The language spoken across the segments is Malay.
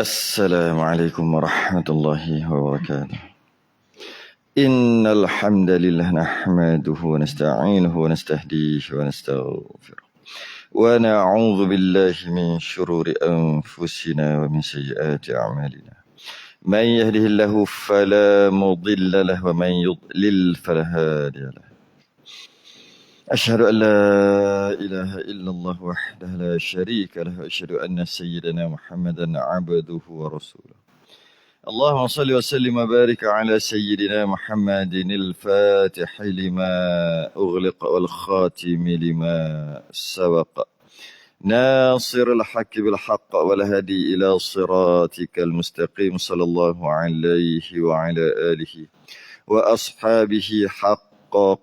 السلام عليكم ورحمة الله وبركاته. إن الحمد لله نحمده ونستعينه ونستهديه ونستغفره ونعوذ بالله من شرور أنفسنا ومن سيئات أعمالنا. من يهده الله فلا مضل له ومن يضلل فلا هادي له. أشهد أن لا إله إلا الله وحده لا شريك له وأشهد أن سيدنا محمدا عبده ورسوله. اللهم صل وسلم وبارك على سيدنا محمد الفاتح لما أغلق والخاتم لما سبق ناصر الحق بالحق والهدي إلى صراطك المستقيم صلى الله عليه وعلى آله وأصحابه حق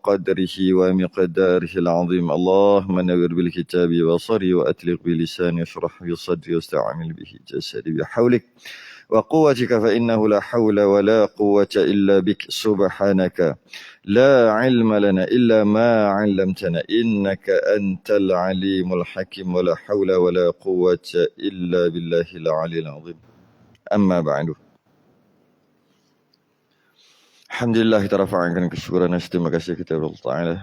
قدره ومقداره العظيم. اللهم نور بالكتاب بصري وأتلق بلساني واشرح بصدري واستعمل به جسدي بحولك وقوتك فإنه لا حول ولا قوة إلا بك سبحانك لا علم لنا إلا ما علمتنا إنك أنت العليم الحكيم ولا حول ولا قوة إلا بالله العلي العظيم. أما بعد. Alhamdulillah, kita rafa'kan kesyukuran dan terima kasih kepada Allah Ta'ala.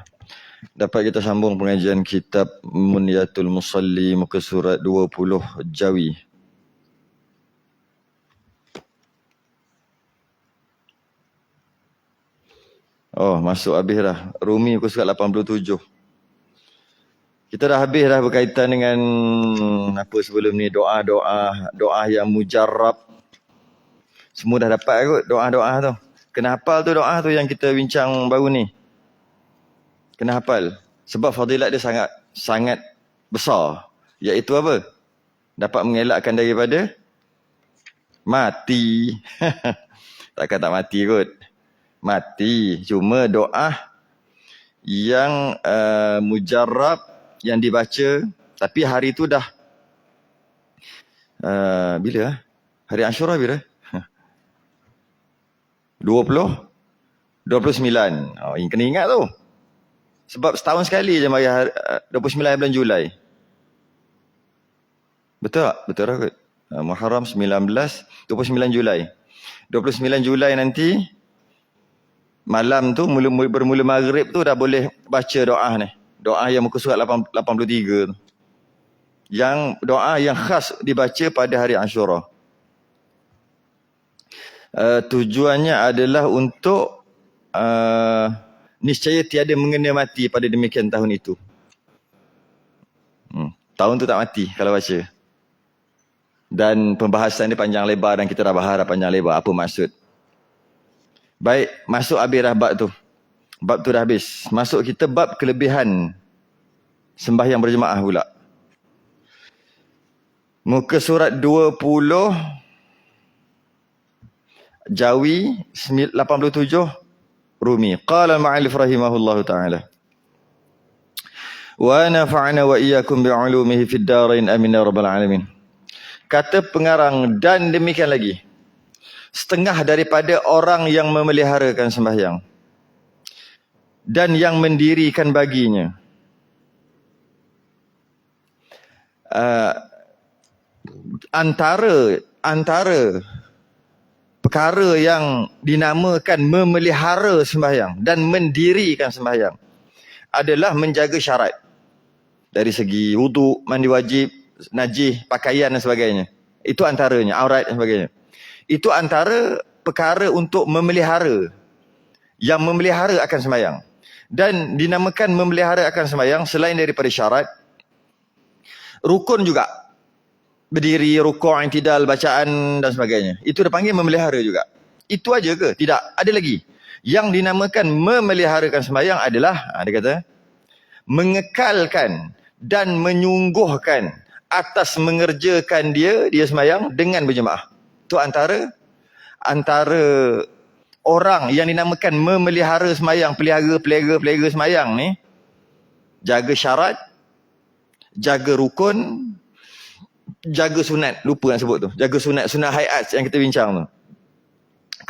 Dapat kita sambung pengajian kitab Munyatul Musalli muka surat 20 Jawi. Oh, masuk habis dah. Rumi muka surat 87. Kita dah habis dah berkaitan dengan apa sebelum ni, doa yang mujarrab. Semua dah dapat kot doa-doa tu. Kena hafal tu doa tu yang kita bincang baru ni. Kena hafal. Sebab fadilat dia sangat besar. Iaitu apa? Dapat mengelakkan daripada mati. Takkan tak mati kot. Mati. Cuma doa yang mujarrab yang dibaca. Tapi hari tu dah. Bila? Hari Ashura bila? 29. Oh, ini kena ingat tu. Sebab setahun sekali je mari 29 bulan Julai. Betul tak? Betul tak? Muharram 29 Julai. 29 Julai nanti malam tu bermula maghrib tu dah boleh baca doa ni. Doa yang muka surat 83 tu. Yang doa yang khas dibaca pada hari Ashura. Tujuannya adalah untuk niscaya tiada mengena mati pada demikian tahun itu. Tahun tu tak mati kalau baca. Dan pembahasan dia panjang lebar dan kita dah bahas panjang lebar apa maksud. Baik, masuk habis dah bab tu. Bab tu dah habis. Masuk kita bab kelebihan sembahyang berjemaah pula. Muka surat 20 Jawi 87 Rumi. Qala al-ma'alif rahimahullahu ta'ala. Wa nafa'ana wa iyyakum bi'ulumihi fid darain amin ya rabbal alamin. Kata pengarang, dan demikian lagi. Setengah daripada orang yang memeliharakan sembahyang dan yang mendirikan baginya. Antara perkara yang dinamakan memelihara sembahyang dan mendirikan sembahyang adalah menjaga syarat. Dari segi wuduk, mandi wajib, najis, pakaian dan sebagainya. Itu antaranya, aurat dan sebagainya. Itu antara perkara untuk memelihara. Yang memelihara akan sembahyang. Dan dinamakan memelihara akan sembahyang selain daripada syarat, rukun juga. Berdiri, rukuk, i'tidal, bacaan dan sebagainya. Itu dipanggil memelihara juga. Itu aja ke? Tidak. Ada lagi. Yang dinamakan memeliharakan sembahyang adalah, dia kata, mengekalkan dan menyungguhkan atas mengerjakan dia sembahyang dengan berjemaah. Itu antara orang yang dinamakan memelihara sembahyang, pelihara sembahyang ni, jaga syarat, jaga rukun, jaga sunat, lupa nak sebut tu. Jaga sunat hayat yang kita bincang tu.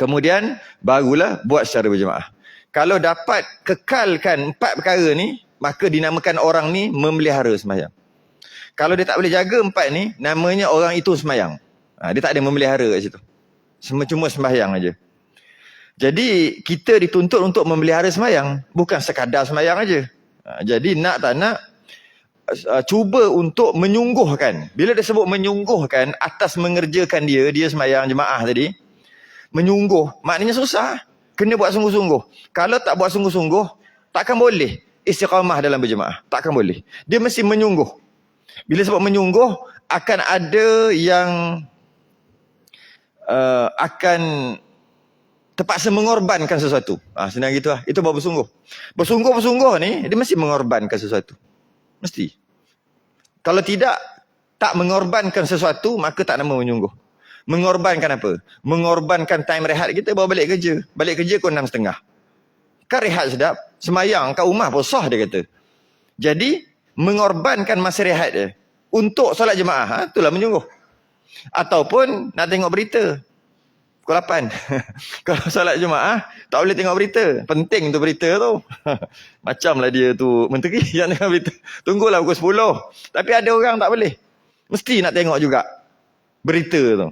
Kemudian barulah buat secara berjemaah. Kalau dapat kekalkan 4 perkara ni, maka dinamakan orang ni memelihara sembahyang. Kalau dia tak boleh jaga 4 ni, namanya orang itu sembahyang. Dia tak ada memelihara kat situ. Cuma sembahyang aja. Jadi kita dituntut untuk memelihara sembahyang, bukan sekadar sembahyang aja. Jadi nak tak nak, cuba untuk menyungguhkan. Bila dia sebut menyungguhkan atas mengerjakan dia sembahyang jemaah tadi, menyungguh, maknanya susah. Kena buat sungguh-sungguh. Kalau tak buat sungguh-sungguh, takkan boleh istiqamah dalam berjemaah. Takkan boleh. Dia mesti menyungguh. Bila sebut menyungguh, akan ada yang akan terpaksa mengorbankan sesuatu. Senang gitu lah. Itu baru bersungguh. Bersungguh-bersungguh ni, dia mesti mengorbankan sesuatu. Mesti. Kalau tidak, tak mengorbankan sesuatu, maka tak nama menyungguh. Mengorbankan apa? Mengorbankan time rehat kita baru balik kerja. Balik kerja pukul 6.30. Kan rehat sedap. Semayang kat rumah pun sah dia kata. Jadi, mengorbankan masa rehat dia. Untuk solat jemaah, itulah menyungguh. Ataupun nak tengok berita. Pukul 8. Kalau solat jemaah, tak boleh tengok berita. Penting tu berita tu. Macamlah dia tu menteri yang tengok berita. Tunggulah pukul 10. Tapi ada orang tak boleh. Mesti nak tengok juga berita tu.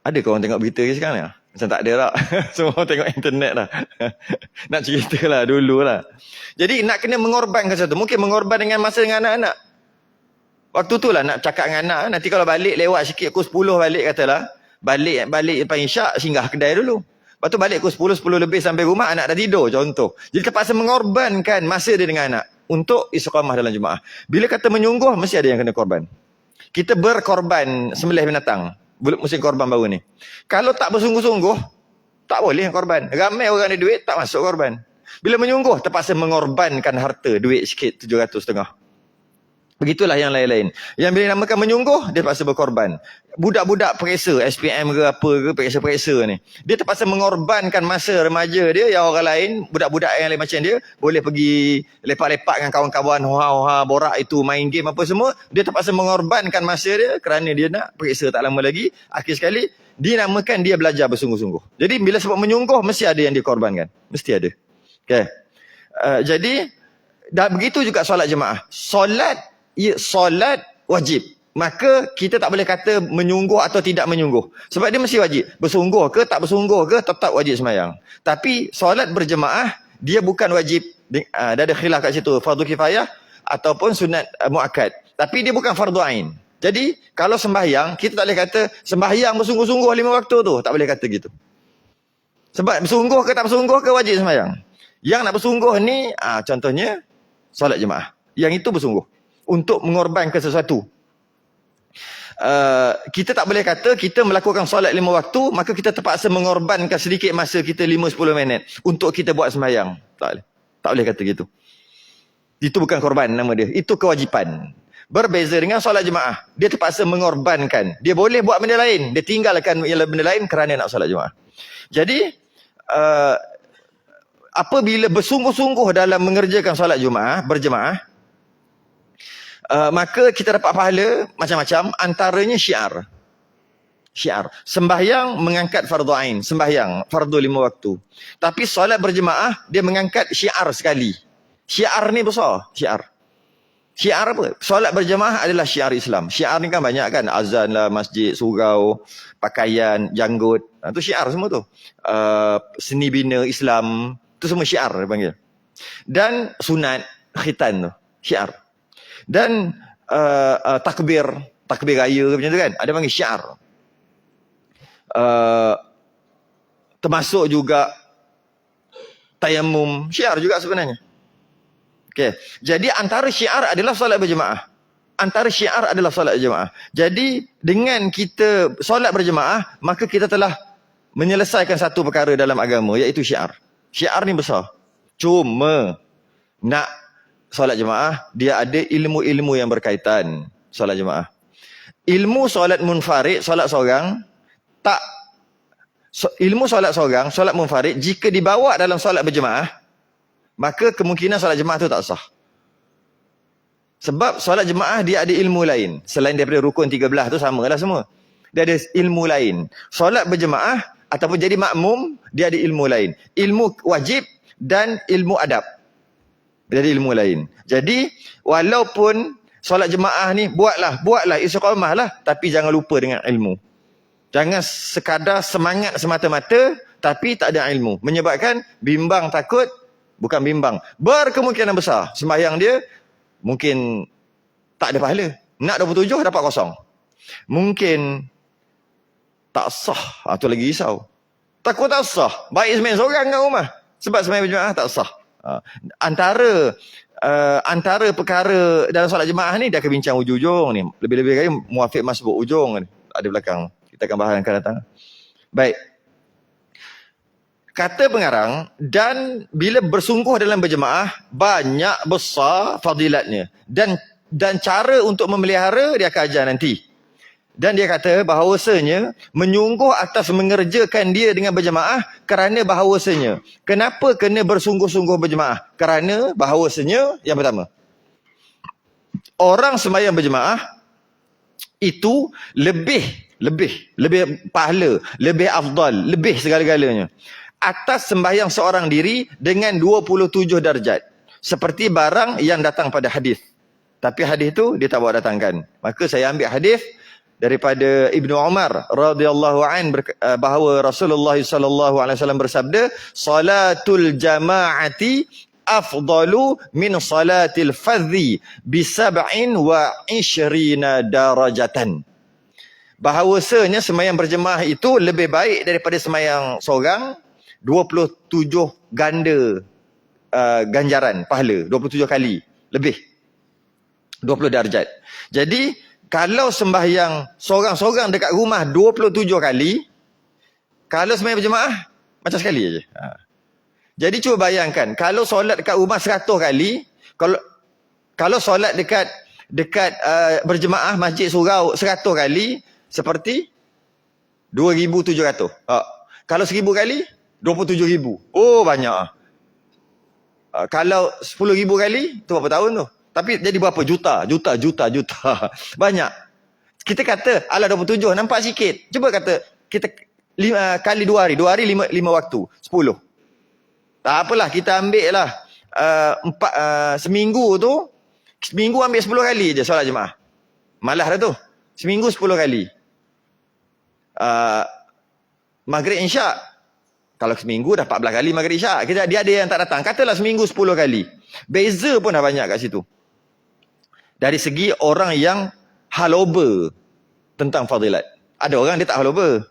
Ada ke orang tengok berita ke sekarang ni? Macam tak ada tak. Semua tengok internet lah. Nak cerita lah dulu lah. Jadi nak kena mengorbankan sesuatu. Mungkin mengorban dengan masa dengan anak-anak. Waktu tu lah nak cakap dengan anak. Nanti kalau balik lewat sikit, pukul 10 balik katalah. Balik lepas isyak, singgah kedai dulu. Lepas tu balik pukul 10 lebih sampai rumah, anak dah tidur contoh. Jadi terpaksa mengorbankan masa dia dengan anak. Untuk istiqamah dalam jemaah. Bila kata menyungguh, mesti ada yang kena korban. Kita berkorban sembelih binatang. Musim korban baru ni. Kalau tak bersungguh-sungguh, tak boleh korban. Ramai orang ada duit, tak masuk korban. Bila menyungguh, terpaksa mengorbankan harta, duit sikit, 700.5. Begitulah yang lain-lain. Yang bila namakan menyungguh, dia terpaksa berkorban. Budak-budak periksa, SPM ke apa ke, periksa-periksa ni. Dia terpaksa mengorbankan masa remaja dia, yang orang lain, budak-budak yang lain macam dia, boleh pergi lepak-lepak dengan kawan-kawan, hoha-hoha, borak itu, main game apa semua. Dia terpaksa mengorbankan masa dia kerana dia nak periksa tak lama lagi. Akhir sekali, dinamakan dia belajar bersungguh-sungguh. Jadi bila sebut menyungguh, mesti ada yang dikorbankan. Mesti ada. Okay. Jadi, begitu juga solat jemaah. Solat wajib. Maka kita tak boleh kata menyungguh atau tidak menyungguh. Sebab dia mesti wajib. Bersungguh ke tak bersungguh ke tetap wajib sembahyang. Tapi solat berjemaah dia bukan wajib. Dia ada khilaf kat situ. Fardu kifayah ataupun sunat muakkad. Tapi dia bukan fardu ain. Jadi kalau sembahyang kita tak boleh kata sembahyang bersungguh-sungguh 5 waktu tu. Tak boleh kata gitu. Sebab bersungguh ke tak bersungguh ke wajib sembahyang. Yang nak bersungguh ni contohnya solat jemaah. Yang itu bersungguh. Untuk mengorbankan sesuatu. Kita tak boleh kata kita melakukan solat 5 waktu, maka kita terpaksa mengorbankan sedikit masa kita 5-10 minit untuk kita buat sembahyang. Tak boleh. Tak boleh kata gitu. Itu bukan korban nama dia. Itu kewajipan. Berbeza dengan solat jemaah. Dia terpaksa mengorbankan. Dia boleh buat benda lain. Dia tinggalkan benda lain kerana nak solat jemaah. Jadi, apabila bersungguh-sungguh dalam mengerjakan solat jemaah, berjemaah, maka kita dapat pahala macam-macam, antaranya syiar. Sembahyang mengangkat fardu ain, sembahyang fardu 5 waktu. Tapi solat berjemaah dia mengangkat syiar sekali. Syiar ni besar, syiar. Syiar apa? Solat berjemaah adalah syiar Islam. Syiar ni kan banyak kan, azan lah, masjid, surau, pakaian, janggut. Itu syiar semua tu. Seni bina Islam, tu semua syiar dia panggil. Dan sunat khitan tu, syiar. Dan takbir raya macam tu kan, ada panggil syiar. Termasuk juga tayamum, syiar juga sebenarnya. Okay. Jadi antara syiar adalah solat berjemaah. Jadi dengan kita solat berjemaah, maka kita telah menyelesaikan satu perkara dalam agama, iaitu syiar. Syiar ni besar. Cuma nak solat jemaah, dia ada ilmu-ilmu yang berkaitan solat jemaah. Ilmu solat munfarid, solat seorang, ilmu solat seorang, solat munfarid, jika dibawa dalam solat berjemaah, maka kemungkinan solat jemaah tu tak sah. Sebab solat jemaah dia ada ilmu lain. Selain daripada rukun 13 tu samalah semua. Dia ada ilmu lain. Solat berjemaah ataupun jadi makmum, dia ada ilmu lain. Ilmu wajib dan ilmu adab. Dari ilmu lain. Jadi, walaupun solat jemaah ni buatlah istiqamah lah, tapi jangan lupa dengan ilmu. Jangan sekadar semangat semata-mata tapi tak ada ilmu, menyebabkan bimbang takut, bukan bimbang, berkemungkinan besar sembahyang dia mungkin tak ada pahala. Nak 27 dapat kosong. Mungkin tak sah, tu lagi risau. Takut tak sah, baik sembahyang seorang kat rumah sebab sembahyang berjemaah tak sah. Antara perkara dalam solat jemaah ni dia akan bincang ujung-ujung ni. Lebih-lebih kali muafiq masbuk ujung ni ada belakang. Kita akan bahas akan datang. Baik. Kata pengarang, dan bila bersungguh dalam berjemaah banyak besar fadilatnya, dan cara untuk memelihara dia akan ajar nanti. Dan dia kata bahawasanya menyungguh atas mengerjakan dia dengan berjemaah kerana bahawasanya. Kenapa kena bersungguh-sungguh berjemaah? Kerana bahawasanya yang pertama, orang sembahyang berjemaah itu lebih pahala, lebih afdal, lebih segala-galanya atas sembahyang seorang diri dengan 27 darjat. Seperti barang yang datang pada hadis. Tapi hadis tu dia tak bawa datangkan. Maka saya ambil hadis daripada Ibnu Umar radhiyallahu an bahawa Rasulullah sallallahu alaihi wasallam bersabda, salatul jamaati afdalu min salatil fadhi bi 27 darajatan. Bahawasanya sembahyang berjemaah itu lebih baik daripada sembahyang seorang, 27 ganda ganjaran pahala, 27 kali lebih, 20 darjat. Jadi kalau sembahyang seorang-seorang dekat rumah 27 kali, kalau sembahyang berjemaah macam sekali aja. Jadi cuba bayangkan, kalau solat dekat rumah 100 kali, kalau solat dekat berjemaah masjid surau 100 kali, seperti 2,700. Kalau 1,000 kali 27,000. Oh banyak. Kalau 10,000 kali tu berapa tahun tu? Tapi jadi berapa juta. Banyak. Kita kata ala 27 nampak sikit. Cuba kata kita kali 2 hari. 2 hari 5 waktu. 10. Tak apalah, kita ambil lah seminggu tu. Seminggu ambil 10 kali je solat jemaah. Malah dah tu. Seminggu 10 kali. Maghrib Isyak. Kalau seminggu dah 14 kali Maghrib Isyak. Dia ada yang tak datang. Katalah seminggu 10 kali. Beza pun dah banyak kat situ. Dari segi orang yang haloba tentang fadilat. Ada orang dia tak haloba.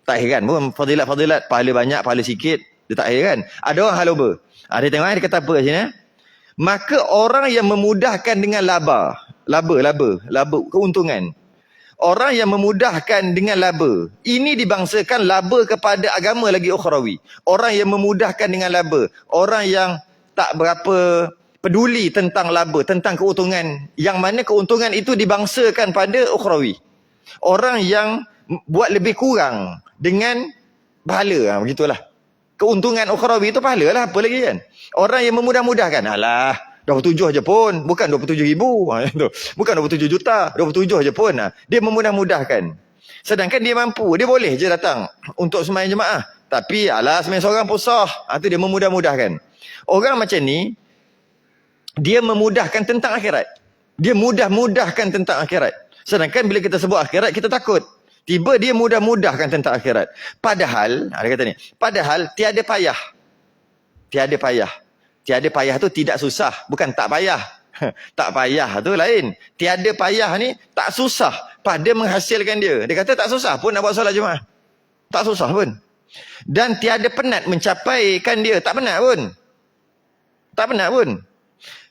Tak heran pun fadilat-fadilat. Pahala banyak, pahala sikit. Dia tak heran. Ada orang haloba. Dia tengok dia kata apa kat sini. Maka orang yang memudahkan dengan laba, keuntungan. Orang yang memudahkan dengan laba. Ini dibangsakan laba kepada agama lagi ukhrawi. Orang yang memudahkan dengan laba. Orang yang tak berapa peduli tentang laba, tentang keuntungan. Yang mana keuntungan itu dibangsakan pada ukhrawi. Orang yang buat lebih kurang dengan pahala. Begitulah. Keuntungan ukhrawi itu pahala lah. Apa lagi kan? Orang yang memudah-mudahkan. Alah, 27 je pun. Bukan 27,000. Bukan 27 juta. 27 je pun. Dia memudah-mudahkan. Sedangkan dia mampu. Dia boleh je datang untuk sembahyang jemaah. Tapi alah sembahyang seorang pun sah. Itu dia memudah-mudahkan. Orang macam ni, dia memudahkan tentang akhirat. Dia mudah-mudahkan tentang akhirat. Sedangkan bila kita sebut akhirat, kita takut. Tiba dia mudah-mudahkan tentang akhirat. Padahal, dia kata ni, padahal tiada payah. Tiada payah. Tiada payah tu tidak susah. Bukan tak payah. Tak payah tu lain. Tiada payah ni tak susah pada menghasilkan dia. Dia kata tak susah pun nak buat solat jemaah. Tak susah pun. Dan tiada penat mencapaikan dia. Tak penat pun. Tak penat pun.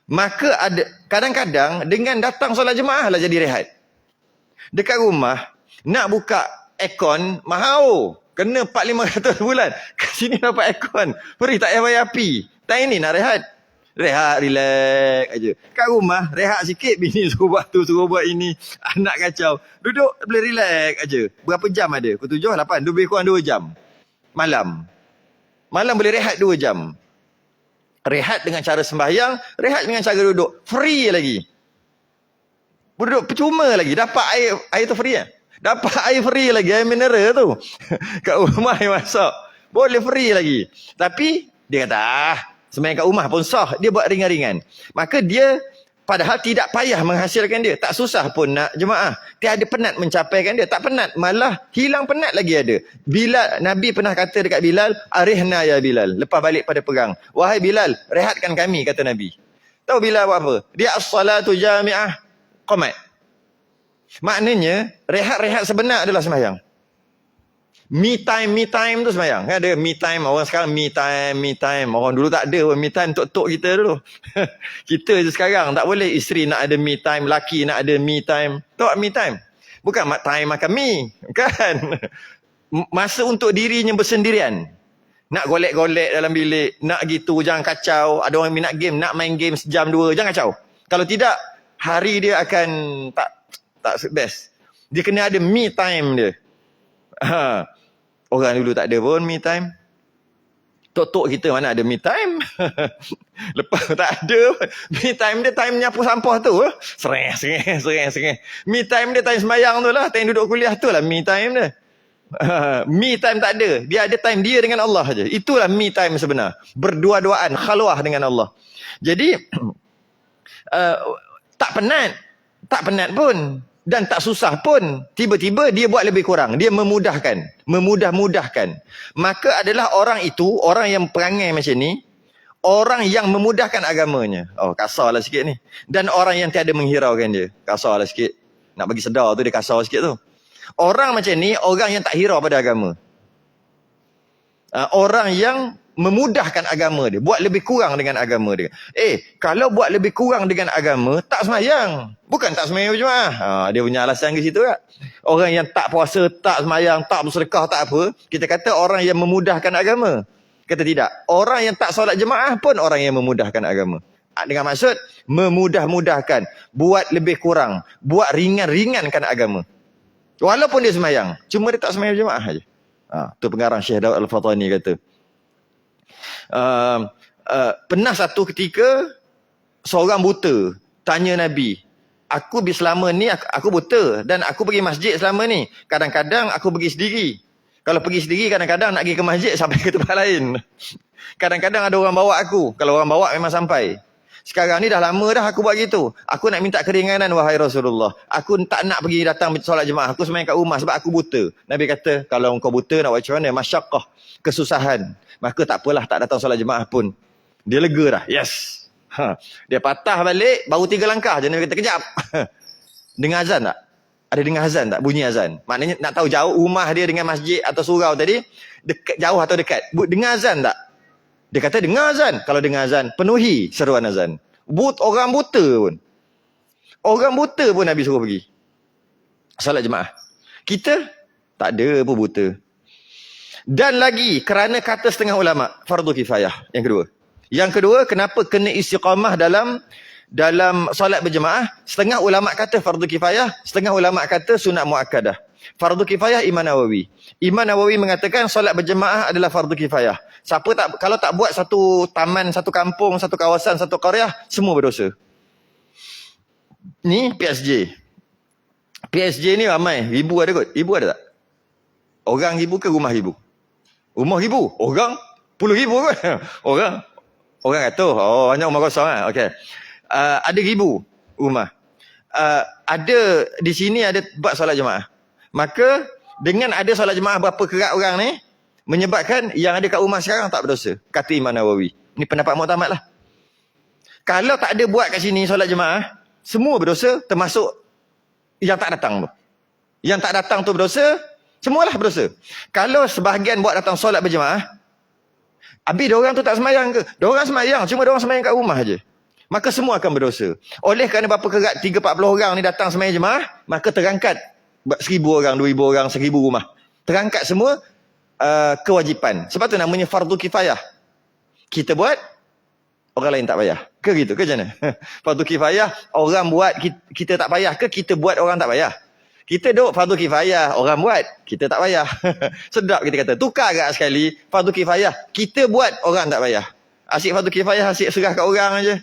Maka ada kadang-kadang dengan datang solat jemaah lah jadi rehat. Dekat rumah nak buka aircon mahal. Kena 4-500 bulan. Kat sini dapat aircon. Free, tak payah bayar api. Tak ini nak rehat. Rehat, relax aja. Kat rumah, rehat sikit. Bini suruh buat tu, suruh buat ini. Anak kacau. Duduk, boleh relax aja. Berapa jam ada? Pukul 7, 8. Lebih kurang 2 jam. Malam. Malam boleh rehat 2 jam. Rehat dengan cara sembahyang. Rehat dengan cara duduk. Free lagi. Duduk percuma lagi. Dapat air tu free kan? Dapat air free lagi. Air mineral tu. Kat rumah yang masak. Boleh free lagi. Tapi dia kata, sembahyang kat rumah pun sah. Dia buat ringan-ringan. Maka dia Padahal tidak payah menghasilkan dia. Tak susah pun nak jemaah. Tiada penat mencapaikan dia. Tak penat. Malah hilang penat lagi ada. Bilal, Nabi pernah kata dekat Bilal, arihna ya Bilal. Lepas balik pada perang. Wahai Bilal, rehatkan kami, kata Nabi. Tahu Bilal buat apa? Dia as-salatu jami'ah qamat. Maknanya, rehat-rehat sebenar adalah sembahyang. Me time tu sembahyang. Kan ada me time, orang sekarang me time. Orang dulu tak ada me time tok-tok kita dulu. Kita je sekarang tak boleh. Isteri nak ada me time, laki nak ada me time. Tahu me time? Bukan time makan mi. Kan? Masa untuk dirinya bersendirian. Nak golek-golek dalam bilik. Nak gitu, jangan kacau. Ada orang minat game, nak main game sejam dua. Jangan kacau. Kalau tidak, hari dia akan tak best. Dia kena ada me time dia. Orang dulu tak ada pun me time. Tok-tok kita mana ada me time. Lepas tak ada me time dia, time nyapu sampah tu. Sereng. Me time dia time sembahyang tu lah. Time duduk kuliah tu lah me time dia. Me time tak ada. Dia ada time dia dengan Allah je. Itulah me time sebenar. Berdua-duaan, khalwah dengan Allah. Jadi tak penat pun. Dan tak susah pun. Tiba-tiba dia buat lebih kurang. Dia memudahkan. Memudah-mudahkan. Maka adalah orang itu, orang yang perangai macam ni, orang yang memudahkan agamanya. Oh, kasarlah sikit ni. Dan orang yang tiada menghiraukan dia. Kasarlah sikit. Nak bagi sedar tu dia kasar sikit tu. Orang macam ni, orang yang tak hirau pada agama. Orang yang memudahkan agama dia. Buat lebih kurang dengan agama dia. Kalau buat lebih kurang dengan agama, tak semayang. Bukan tak semayang berjemaah. Dia punya alasan ke situ tak? Orang yang tak puasa, tak semayang, tak bersedekah, tak apa. Kita kata orang yang memudahkan agama. Kata tidak. Orang yang tak solat jemaah pun orang yang memudahkan agama. Dengan maksud, memudah-mudahkan. Buat lebih kurang. Buat ringan-ringankan agama. Walaupun dia semayang. Cuma dia tak semayang jemaah saja. Tu pengarang Syekh Daud Al-Fatani kata. Pernah satu ketika seorang buta tanya Nabi, aku selama ni aku buta dan aku pergi masjid selama ni. Kadang-kadang aku pergi sendiri. Kalau pergi sendiri kadang-kadang nak pergi ke masjid sampai ke tempat lain. Kadang-kadang ada orang bawa aku. Kalau orang bawa memang sampai. Sekarang ni dah lama dah aku buat gitu. Aku nak minta keringanan wahai Rasulullah. Aku tak nak pergi datang solat jemaah. Aku semayang kat rumah sebab aku buta. Nabi kata, kalau engkau buta nak buat macam mana? Masyaqqah, kesusahan. Maka tak apalah, tak datang solat jemaah pun. Dia lega dah. Yes. Dia patah balik, baru 3 langkah je. Nabi kata, kejap. Dengar azan tak? Ada dengar azan tak? Bunyi azan. Maknanya nak tahu jauh rumah dia dengan masjid atau surau tadi, dekat, jauh atau dekat. Dengar azan tak? Dia kata dengar azan. Kalau dengar azan, penuhi seruan azan. Orang buta pun. Orang buta pun Nabi suruh pergi salat jemaah. Kita tak ada pun buta. Dan lagi kerana kata setengah ulama, fardu kifayah. Yang kedua, kenapa kena istiqamah dalam solat berjemaah? Setengah ulama kata fardu kifayah, setengah ulama kata sunat muakkadah. Fardu kifayah Imam Nawawi. Imam Nawawi mengatakan solat berjemaah adalah fardu kifayah. Kalau tak buat satu taman, satu kampung, satu kawasan, satu qaryah, semua berdosa. Ni PSG. PSG ni ramai. Ribu ada kot? Ribu ada tak? Orang ribu ke rumah ribu? Rumah ribu? Orang? Puluh ribu kot? Orang kata, banyak rumah kosong lah. Okay. Ada ribu rumah. Ada di sini ada buat solat jemaah. Maka dengan ada solat jemaah berapa kerat orang ni, menyebabkan yang ada kat rumah sekarang tak berdosa. Kata Imam Nawawi. Ini pendapat muktamad lah. Kalau tak ada buat kat sini solat jemaah, semua berdosa, termasuk yang tak datang tu. Yang tak datang tu berdosa, semualah berdosa. Kalau sebahagian buat datang solat berjemaah, habis diorang tu tak semayang ke? Diorang semayang, cuma diorang semayang kat rumah je. Maka semua akan berdosa. Oleh kerana berapa kerat 3-40 orang ni datang semayang jemaah, maka terangkat 1,000 orang, 2,000 orang, 1,000 rumah. Terangkat semua kewajipan. Sebab tu namanya fardu kifayah. Kita buat, orang lain tak payah. Ke gitu? Ke macam mana? Fardu kifayah, orang buat, kita tak payah ke? Kita buat, orang tak payah? Kita duk fardu kifayah, orang buat, kita tak payah. Sedap kita kata. Tukar agak sekali, fardu kifayah. Kita buat, orang tak payah. Asyik fardu kifayah, asyik serah kat orang aja.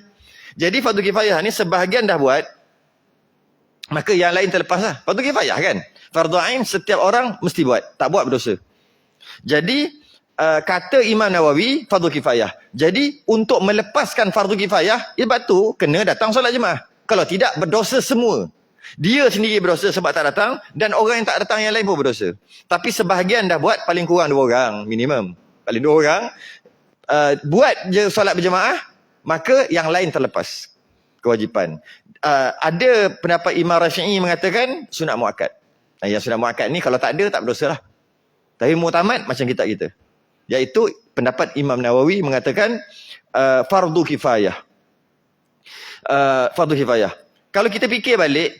Jadi fardu kifayah ni sebahagian dah buat, maka yang lain terlepas lah. Fardu kifayah kan? Fardu ain setiap orang mesti buat. Tak buat berdosa. Jadi, kata Imam Nawawi, fardu kifayah. Jadi, untuk melepaskan fardu kifayah, sebab tu kena datang solat jemaah. Kalau tidak, berdosa semua. Dia sendiri berdosa sebab tak datang, dan orang yang tak datang yang lain pun berdosa. Tapi sebahagian dah buat, paling kurang 2 orang minimum. Paling 2 orang buat je solat berjemaah, maka yang lain terlepas kewajipan. Ada pendapat Imam Rasya'i mengatakan sunat muakkad. Yang sunat muakkad ni kalau tak ada, tak berdosa lah. Tapi mu'tamad macam kita. Iaitu pendapat Imam Nawawi mengatakan fardu kifayah. Fardu kifayah. Kalau kita fikir balik,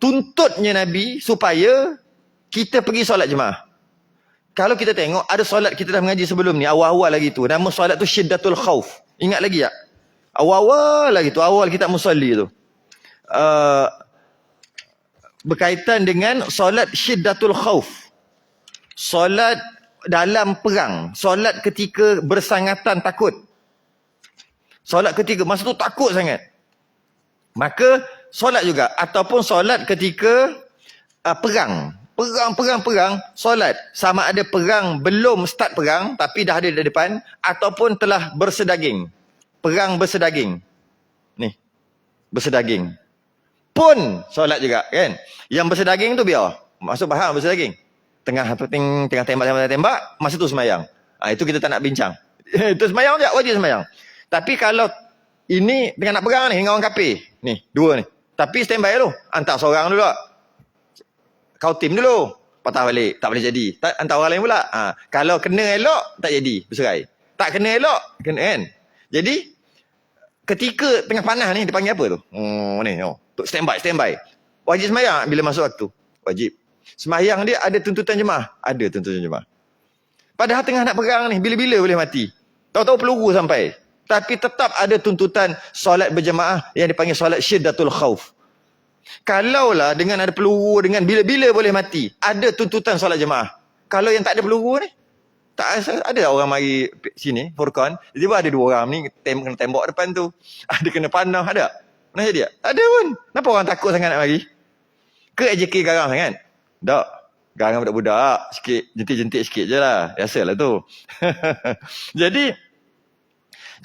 tuntutnya Nabi supaya kita pergi solat jemaah. Kalau kita tengok, ada solat kita dah mengaji sebelum ni, awal-awal lagi tu. Nama solat tu Syiddatul Khauf. Ingat lagi tak? Awal-awal lagi tu, awal kita musalli tu. Berkaitan dengan solat Syiddatul Khauf. Solat dalam perang. Solat ketika bersangatan takut. Solat ketika, masa tu takut sangat. Maka solat juga. Ataupun solat ketika perang. Perang, solat. Sama ada perang belum start perang, tapi dah ada di depan. Ataupun telah bersedaging. Perang bersedaging. Ni. Bersedaging. Pun solat juga kan. Yang bersedaging tu biar. Maksud faham bersedaging. Tengah tembak, masa tu semayang. Itu kita tak nak bincang. Itu semayang je, wajib semayang. Tapi kalau ini tengah nak perang ni dengan orang kafir. Ni, 2 ni. Tapi standby dulu. Hantar seorang dulu. Kau tim dulu. Patah balik. Tak boleh jadi. Hantar orang lain pula. Kalau kena elok, tak jadi. Berserai. Tak kena elok, kena kan. Jadi, ketika tengah panas ni, dia panggil apa tu? Standby. Wajib semayang bila masuk waktu. Wajib. Semayang dia ada tuntutan jemaah. Ada tuntutan jemaah. Padahal tengah nak perang ni, bila-bila boleh mati. Tahu-tahu peluru sampai. Tapi tetap ada tuntutan solat berjemaah yang dipanggil solat Syiddatul Khauf. Kalaulah dengan ada peluru, dengan bila-bila boleh mati, ada tuntutan solat jemaah. Kalau yang tak ada peluru ni, tak ada orang mari sini, Furqan. Tiba-tiba ada 2 orang ni, kena tembok depan tu. Ada kena panah, ada? Pernah jadi tak? Tak ada pun. Kenapa orang takut sangat nak mari? Ke AJK garang sangat? Tak. Garang budak-budak, sikit, jentik-jentik sikit je lah. Biasalah tu. Jadi,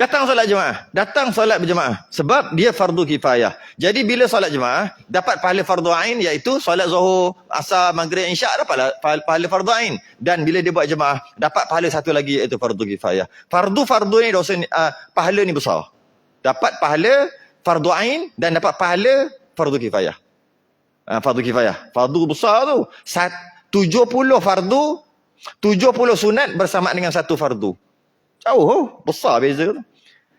datang solat jemaah. Datang solat berjemaah. Sebab dia fardu kifayah. Jadi bila solat jemaah, dapat pahala fardu ain, iaitu solat zuhur, asar, maghrib, isyak, dapat pahala fardu ain. Dan bila dia buat jemaah, dapat pahala satu lagi, iaitu fardu kifayah. Fardu ni dosa ni, pahala ni besar. Dapat pahala fardu ain dan dapat pahala fardu kifayah. Fardu kifayah. Fardu besar tu. 70 fardu, 70 sunat bersamaan dengan 1 fardu. Jauh, besar beza tu.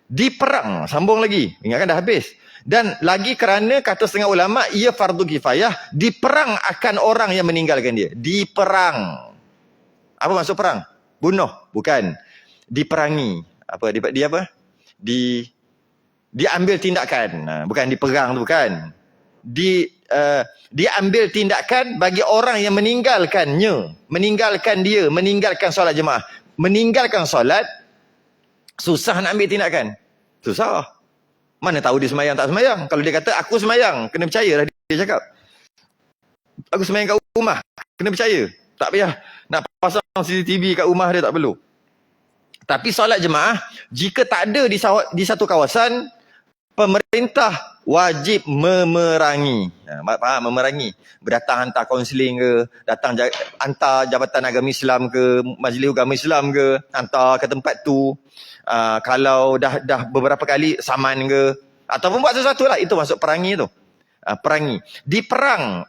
Di perang, sambung lagi. Ingatkan dah habis. Dan lagi kerana kata setengah ulama, ia fardu kifayah, di perang akan orang yang meninggalkan dia. Di perang. Apa maksud perang? Bunuh? Bukan. Diperangi. Dia apa? Diambil tindakan. Bukan diperang tu, bukan. Diambil tindakan bagi orang yang meninggalkannya. Meninggalkan dia. Meninggalkan solat jemaah. Meninggalkan solat, susah nak ambil tindakan. Susah. Mana tahu dia semayang tak semayang. Kalau dia kata aku semayang, kena percaya lah dia cakap. Aku semayang kat rumah, kena percaya. Tak payah nak pasang CCTV kat rumah dia, tak perlu. Tapi solat jemaah, jika tak ada di satu kawasan, pemerintah wajib memerangi. Faham? Memerangi. Berdatang hantar kaunseling ke, datang hantar Jabatan Agama Islam ke, Majlis Agama Islam ke, hantar ke tempat tu. Kalau dah beberapa kali saman ke, ataupun buat sesuatu lah, itu masuk perangi tu. Perangi. Diperang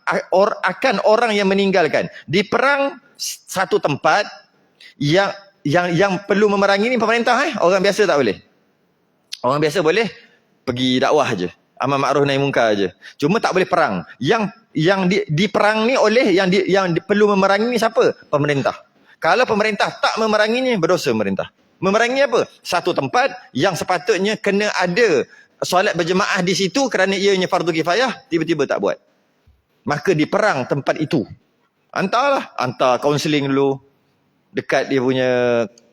akan orang yang meninggalkan. Diperang satu tempat yang perlu memerangi ni pemerintah. Orang biasa tak boleh. Orang biasa boleh pergi dakwah je. Amar ma'ruf nahi munkar je. Cuma tak boleh perang. Yang diperang ni oleh yang perlu memerangi ni siapa? Pemerintah. Kalau pemerintah tak memeranginya, berdosa pemerintah. Memerangi apa? Satu tempat yang sepatutnya kena ada solat berjemaah di situ kerana ianya fardu kifayah, tiba-tiba tak buat. Maka diperang tempat itu. Hantar kaunseling dulu dekat dia punya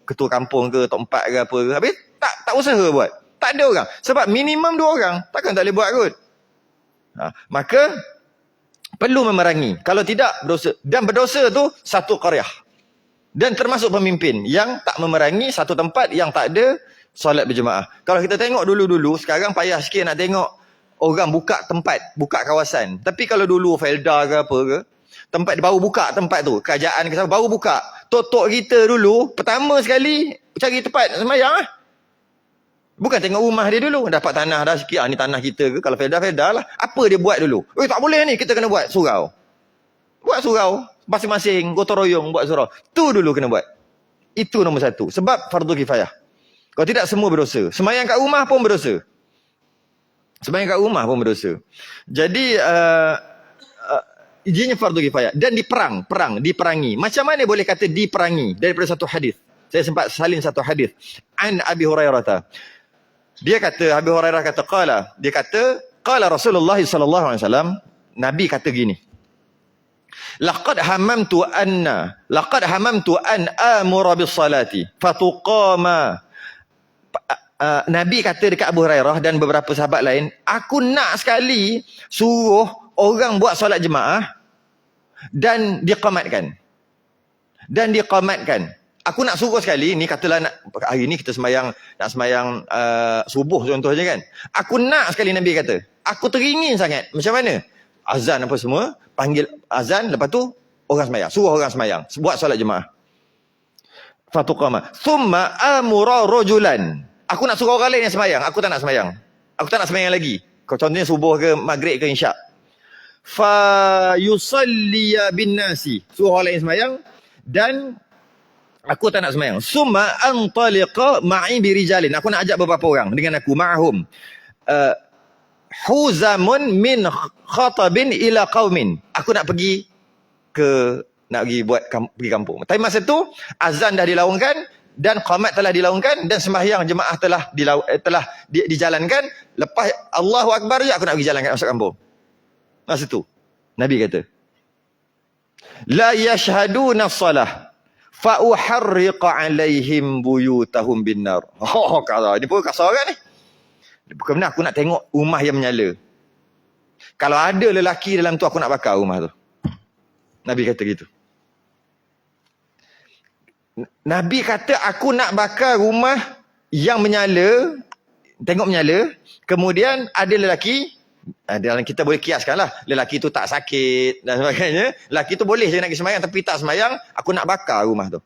ketua kampung ke, tok 4 ke apa ke. Habis tak usaha buat. Tak ada orang. Sebab minimum 2 orang. Takkan tak boleh buat kot. Maka perlu memerangi. Kalau tidak, berdosa. Dan berdosa tu satu qaryah. Dan termasuk pemimpin yang tak memerangi satu tempat yang tak ada solat berjemaah. Kalau kita tengok dulu-dulu, sekarang payah sikit nak tengok orang buka tempat, buka kawasan. Tapi kalau dulu Felda ke apa ke, tempat baru buka tempat tu, kerajaan ke baru buka. Tok-tok kita dulu, pertama sekali cari tempat sembahyang lah. Bukan tengok rumah dia dulu. Dapat tanah dah sikit. Ni tanah kita ke? Kalau Felda lah. Apa dia buat dulu? Tak boleh ni. Kita kena buat surau. Buat surau. Masing-masing. Gotong royong buat surau. Tu dulu kena buat. Itu nombor satu. Sebab fardu kifayah. Kalau tidak semua berdosa. Semayang kat rumah pun berdosa. Semayang kat rumah pun berdosa. Jadi, izinnya fardu kifayah. Dan diperangi. Macam mana boleh kata diperangi? Daripada satu hadis. Saya sempat salin satu hadis. An Abi Hurairah. Dia kata, Abi Hurairah kata, dia kata, qala Rasulullah sallallahu alaihi wasallam, Nabi kata gini. Laqad hamamtu an amura bis salati fatuqama. Nabi kata dekat Abu Hurairah dan beberapa sahabat lain, aku nak sekali suruh orang buat solat jemaah dan diqamatkan. Aku nak suruh sekali, ni katalah hari ni kita nak sembahyang subuh contohnya kan. Aku nak sekali Nabi kata. Aku teringin sangat. Macam mana? Azan apa semua, panggil azan, lepas tu orang sembahyang. Suruh orang sembahyang. Buat solat jemaah. Fatuqama. Thumma amura rajulan. Aku nak suruh orang lain yang sembahyang. Aku tak nak sembahyang. Aku tak nak sembahyang lagi. Contohnya subuh ke maghrib ke isyak. Fa yusalliya bin nasi. Suruh orang lain sembahyang. Dan aku tak nak sembahyang. Summa antaliqa ma'i birijalin. Aku nak ajak beberapa orang dengan aku. Ma'ahum. Huzamun min khatabin ila qaumin. Aku nak pergi pergi kampung. Tapi masa tu azan dah dilaungkan dan qamat telah dilaungkan dan sembahyang jemaah telah dijalankan. Lepas Allahu Akbar je aku nak pergi jalan masuk kampung. Masa tu Nabi kata, la yashhaduna salah fa uharriqa alaihim buyutahum binnar. Kata dia pun kasar kan ni. Bukan benar aku nak tengok rumah yang menyala. Kalau ada lelaki dalam tu aku nak bakar rumah tu. Nabi kata gitu. Nabi kata aku nak bakar rumah yang menyala, tengok menyala, kemudian ada lelaki, dalam kita boleh kiaskan lah, lelaki tu tak sakit dan sebagainya, lelaki tu boleh je nak pergi sembahyang tapi tak sembahyang, aku nak bakar rumah tu.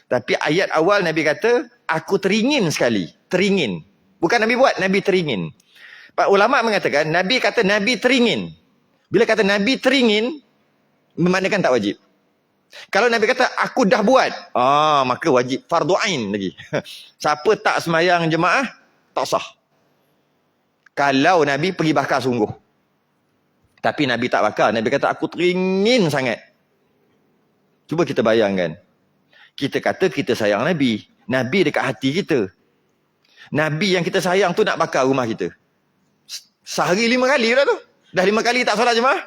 Tapi ayat awal Nabi kata, aku teringin sekali, teringin. Bukan Nabi buat, Nabi teringin. Pak ulama mengatakan, Nabi kata Nabi teringin. Bila kata Nabi teringin, memandangkan tak wajib. Kalau Nabi kata, aku dah buat, maka wajib. Fardu ain lagi. Siapa tak semayang jemaah, tak sah. Kalau Nabi pergi bakar sungguh. Tapi Nabi tak bakar. Nabi kata, aku teringin sangat. Cuba kita bayangkan. Kita kata kita sayang Nabi. Nabi dekat hati kita. Nabi yang kita sayang tu nak bakar rumah kita. Sehari 5 kali dah tu. Dah 5 kali tak solat jemaah.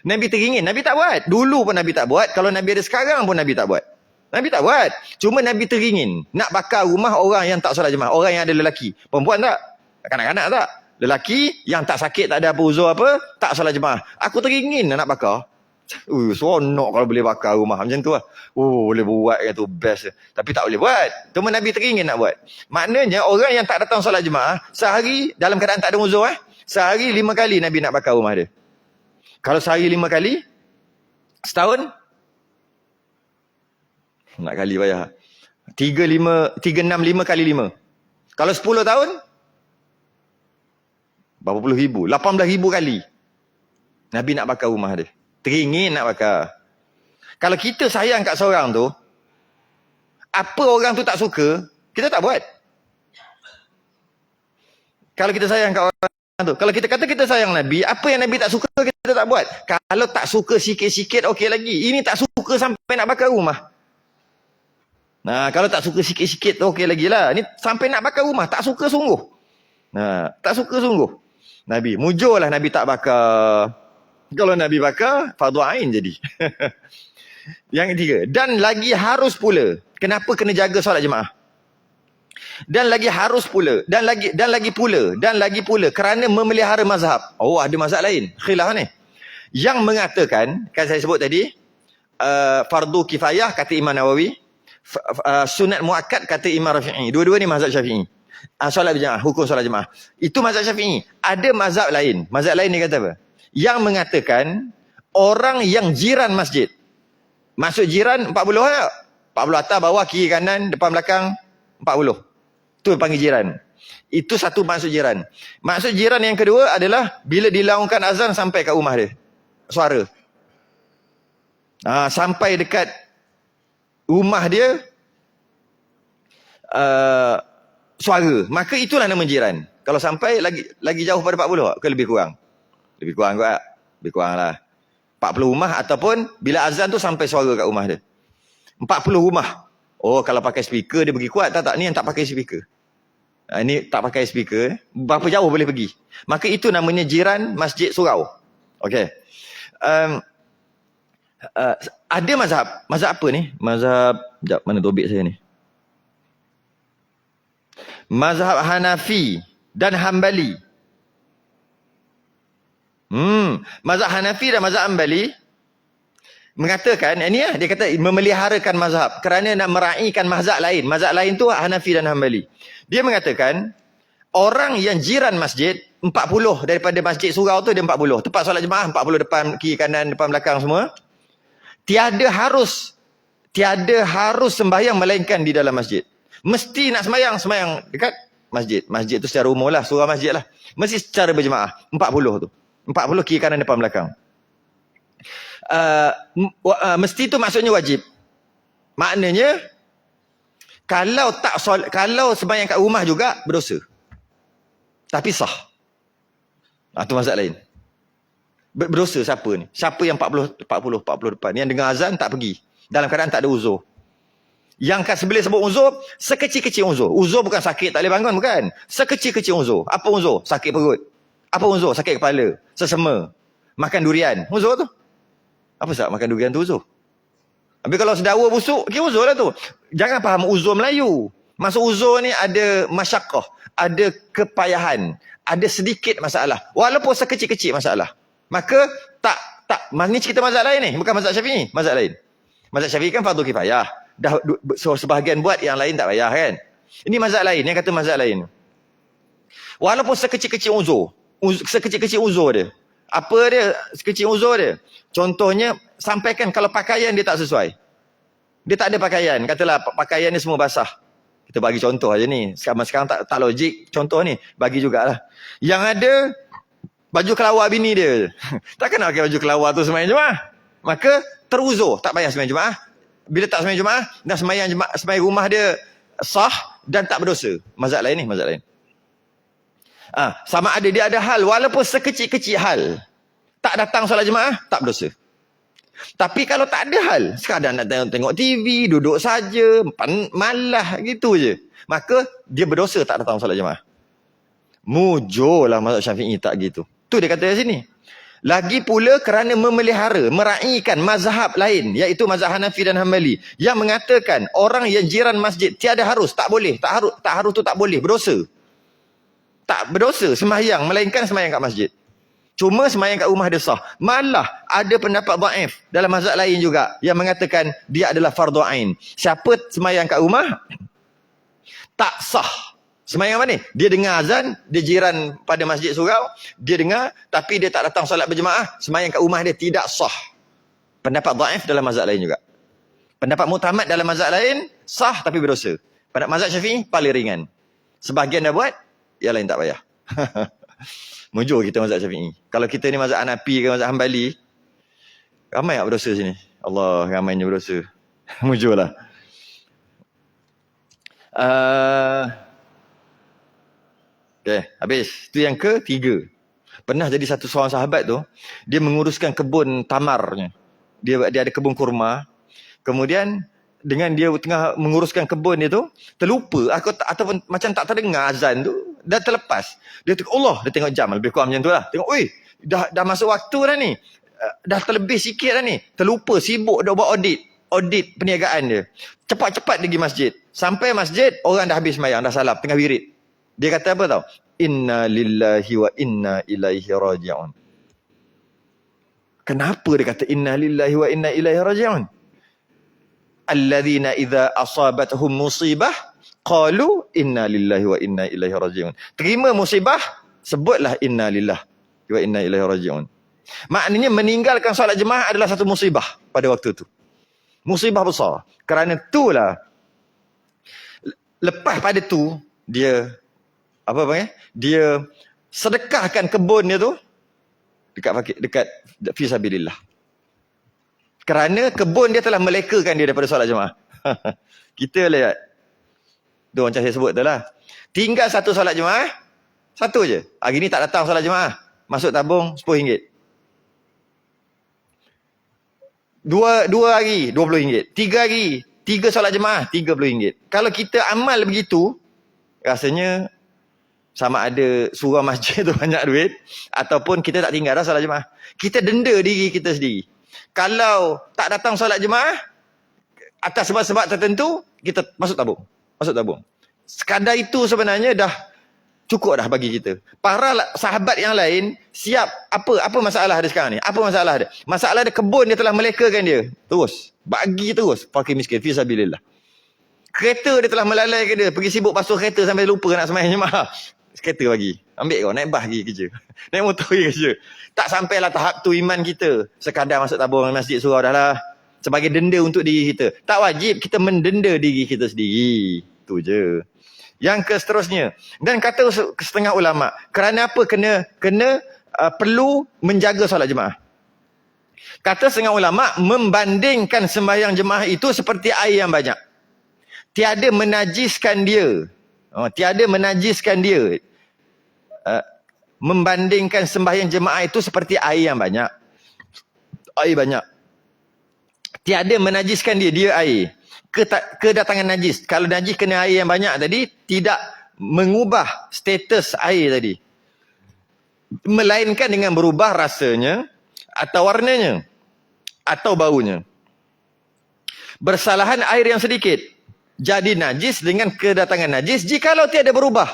Nabi teringin. Nabi tak buat. Dulu pun Nabi tak buat. Kalau Nabi ada sekarang pun Nabi tak buat. Nabi tak buat. Cuma Nabi teringin. Nak bakar rumah orang yang tak solat jemaah. Orang yang ada lelaki. Perempuan tak? Kanak-kanak tak? Lelaki yang tak sakit, tak ada apa uzur apa, tak solat jemaah. Aku teringin nak bakar. Seronok kalau boleh bakar rumah macam tu lah. Boleh buat kan tu, best. Tapi tak boleh buat. Cuma Nabi teringin nak buat. Maknanya orang yang tak datang solat jemaah, sehari dalam keadaan tak ada uzur, sehari 5 kali Nabi nak bakar rumah dia. Kalau sehari 5 kali, setahun, nak kali bayar. 365 kali 5. Kalau 10 tahun, berapa puluh ribu? 18,000 kali. Nabi nak bakar rumah dia. Teringin nak bakar. Kalau kita sayang kat seorang tu, apa orang tu tak suka, kita tak buat. Kalau kita sayang kat orang tu, kalau kita kata kita sayang Nabi, apa yang Nabi tak suka, kita tak buat. Kalau tak suka sikit-sikit, okey lagi. Ini tak suka sampai nak bakar rumah. Nah, kalau tak suka sikit-sikit, okey lagi lah. Ini sampai nak bakar rumah, tak suka sungguh. Nah, tak suka sungguh. Nabi, mujurlah Nabi tak bakar. Kalau Nabi bakar, fardu ain jadi. Yang ketiga, dan lagi harus pula. Kenapa kena jaga solat jemaah? Dan lagi harus pula, dan lagi pula kerana memelihara mazhab. Ada mazhab lain, khilaf ni. Yang mengatakan, kan saya sebut tadi, fardu kifayah kata Imam Nawawi, sunat muakkad kata Imam Rafi'i. Dua-dua ni mazhab Syafi'i. Solat berjemaah, hukum solat jemaah. Itu mazhab Syafi'i. Ada mazhab lain. Mazhab lain dia kata apa? Yang mengatakan orang yang jiran masjid. Maksud jiran 40 tak? 40 atas, bawah, kiri, kanan, depan, belakang 40. Itu panggil jiran. Itu satu maksud jiran. Maksud jiran yang kedua adalah bila dilaungkan azan sampai kat rumah dia. Suara. Sampai dekat rumah dia suara. Maka itulah nama jiran. Kalau sampai lagi jauh pada 40 ke lebih kurang? Lebih kurang kot. Lebih kurang lah. 40 rumah ataupun bila azan tu sampai suara kat rumah dia. 40 rumah. Oh, kalau pakai speaker dia pergi kuat. Tak, ni yang tak pakai speaker. Ini tak pakai speaker. Berapa jauh boleh pergi. Maka itu namanya jiran masjid surau. Okey. Ada mazhab. Mazhab apa ni? Mazhab, sekejap, mana tobik saya ni? Mazhab Hanafi dan Hambali. Mazhab Hanafi dan mazhab Hambali mengatakan, ini dia kata memeliharakan mazhab kerana nak meraihkan mazhab lain. Mazhab lain tu Hanafi dan Hambali. Dia mengatakan orang yang jiran masjid 40 daripada masjid surau tu dia 40. Tempat solat jemaah 40 depan, kiri, kanan, depan, belakang semua. Tiada harus sembahyang melainkan di dalam masjid. Mesti nak sembahyang dekat masjid. Masjid tu secara umum lah, surau masjid lah. Mesti secara berjemaah 40 tu. 40 kiri, kanan, depan, belakang. Mesti tu maksudnya wajib. Maknanya kalau sembahyang kat rumah juga berdosa. Tapi sah. Itu mazhab lain. Berdosa siapa ni? Siapa yang 40 depan? Yang dengar azan tak pergi. Dalam keadaan tak ada uzur. Yang kat sebelah sebut uzur, sekecil-kecil uzur. Uzur bukan sakit tak boleh bangun, bukan. Sekecil-kecil uzur. Apa uzur? Sakit perut. Apa uzur? Sakit kepala. Sesema. Makan durian. Uzur tu. Apa sebab makan durian tu uzur? Habis kalau sedawa busuk, kira uzur lah tu. Jangan faham uzur Melayu. Maksud uzur ni ada masyakkah. Ada kepayahan. Ada sedikit masalah. Walaupun sekecil-kecil masalah. Maka ni cerita mazhab lain ni. Bukan mazhab Syafi'i. Mazhab lain. Mazhab Syafi'i kan fardu kifayah. Dah sebahagian buat, yang lain tak payah kan. Ini mazhab lain. Yang kata mazhab lain. Walaupun sekecil-kecil uzur. Sekecil-kecil uzur dia. Apa dia sekecil uzur dia? Contohnya, sampaikan kalau pakaian dia tak sesuai. Dia tak ada pakaian. Katalah pakaian dia semua basah. Kita bagi contoh aja ni. Sekarang tak logik contoh ni. Bagi jugalah. Yang ada baju kelawar bini dia. Takkan nak pakai baju kelawar tu sembahyang jemaah. Maka teruzur. Tak payah sembahyang jemaah. Bila tak sembahyang jemaah, dan sembahyang rumah dia sah dan tak berdosa. Mazhab lain ni, mazhab lain. Sama ada dia ada hal, walaupun sekecil-kecil hal, tak datang solat jemaah, tak berdosa. Tapi kalau tak ada hal, sekadar nak tengok TV, duduk saja, malah gitu je, maka dia berdosa tak datang solat jemaah. Mujurlah mazhab Syafi'i tak gitu. Tu dia kata di sini. Lagi pula kerana memelihara, meraihkan mazhab lain, iaitu mazhab Hanafi dan Hambali, yang mengatakan orang yang jiran masjid tiada harus, tak boleh, tak harus tu tak boleh, berdosa. Tak berdosa sembahyang, melainkan sembahyang kat masjid. Cuma sembahyang kat rumah dia sah. Malah ada pendapat dhaif dalam mazhab lain juga yang mengatakan dia adalah fardhu ain. Siapa sembahyang kat rumah tak sah. Sembahyang mana? Dia dengar azan, dia jiran pada masjid surau, dia dengar tapi dia tak datang solat berjemaah, sembahyang kat rumah dia tidak sah. Pendapat dhaif dalam mazhab lain juga. Pendapat mutamad dalam mazhab lain sah tapi berdosa. Pendapat mazhab Syafi'i paling ringan. Sebahagian dah buat, yang lain tak payah. Mujur kita mazhab Syafi'i. Kalau kita ni mazhab Hanafi ke mazhab Hambali, ramai tak berdosa sini? Allah, ramainya berdosa. Mujurlah. Okay, habis. Itu yang ketiga. Pernah jadi satu seorang sahabat tu, dia menguruskan kebun tamarnya. Dia ada kebun kurma. Kemudian dengan dia tengah menguruskan kebun dia tu, terlupa ataupun macam tak terdengar azan tu, dah terlepas. Dia tengok Allah, dia tengok jam, lebih kurang macam tu lah. Tengok, dah masuk waktu dah ni. Dah terlebih sikit dah ni. Terlupa, sibuk dah buat audit perniagaan dia. Cepat-cepat pergi masjid. Sampai masjid, orang dah habis sembahyang, dah salam, tengah wirid. Dia kata apa tau? Inna lillahi wa inna ilaihi raji'un. Kenapa dia kata inna lillahi wa inna ilaihi raji'un? alladzina idza asabatuhum musibah qalu inna lillahi wa inna ilaihi raji'un. Terima musibah, sebutlah inna lillahi wa inna ilaihi raji'un. Maknanya meninggalkan solat jemaah adalah satu musibah pada waktu itu. Musibah besar. Kerana itulah lepas pada tu dia dia sedekahkan kebun dia tu dekat fisabilillah. Kerana kebun dia telah melekakan dia daripada solat jemaah. Kita lihat. Tu macam saya sebut tu lah. Tinggal satu solat jemaah, satu je. Hari ni tak datang solat jemaah, masuk tabung RM10. Dua hari RM20. 3 hari 3 solat jemaah RM30. Kalau kita amal begitu, rasanya sama ada surau masjid tu banyak duit ataupun kita tak tinggal dah solat jemaah. Kita denda diri kita sendiri. Kalau tak datang solat jemaah atas sebab-sebab tertentu, kita masuk tabung. Sekadar itu sebenarnya dah cukup dah bagi kita. Para sahabat yang lain siap apa masalah dia sekarang ni? Apa masalah dia? Masalah dia kebun dia telah melekakan dia. Bagi terus fakir miskin fisabilillah. Kereta dia telah melalaikan dia, pergi sibuk basuh kereta sampai lupa nak sembahyang jemaah. Kereta bagi. Ambil kau naik bas pergi kerja. Naik motor pergi kerja. Tak sampailah tahap tu iman kita. Sekadar masuk tabung masjid surau dah lah. Sebagai denda untuk diri kita. Tak wajib kita mendenda diri kita sendiri. Tu je. Yang seterusnya. Dan kata setengah ulama, kerana apa kena perlu menjaga solat jemaah. Kata setengah ulama, membandingkan sembahyang jemaah itu seperti air yang banyak. Tiada menajiskan dia. Membandingkan sembahyang jemaah itu seperti air yang banyak. Air banyak. Tiada menajiskan dia air. Kedatangan najis. Kalau najis kena air yang banyak tadi, tidak mengubah status air tadi. Melainkan dengan berubah rasanya, atau warnanya, atau baunya. Bersalahan air yang sedikit jadi najis dengan kedatangan najis jikalau tiada berubah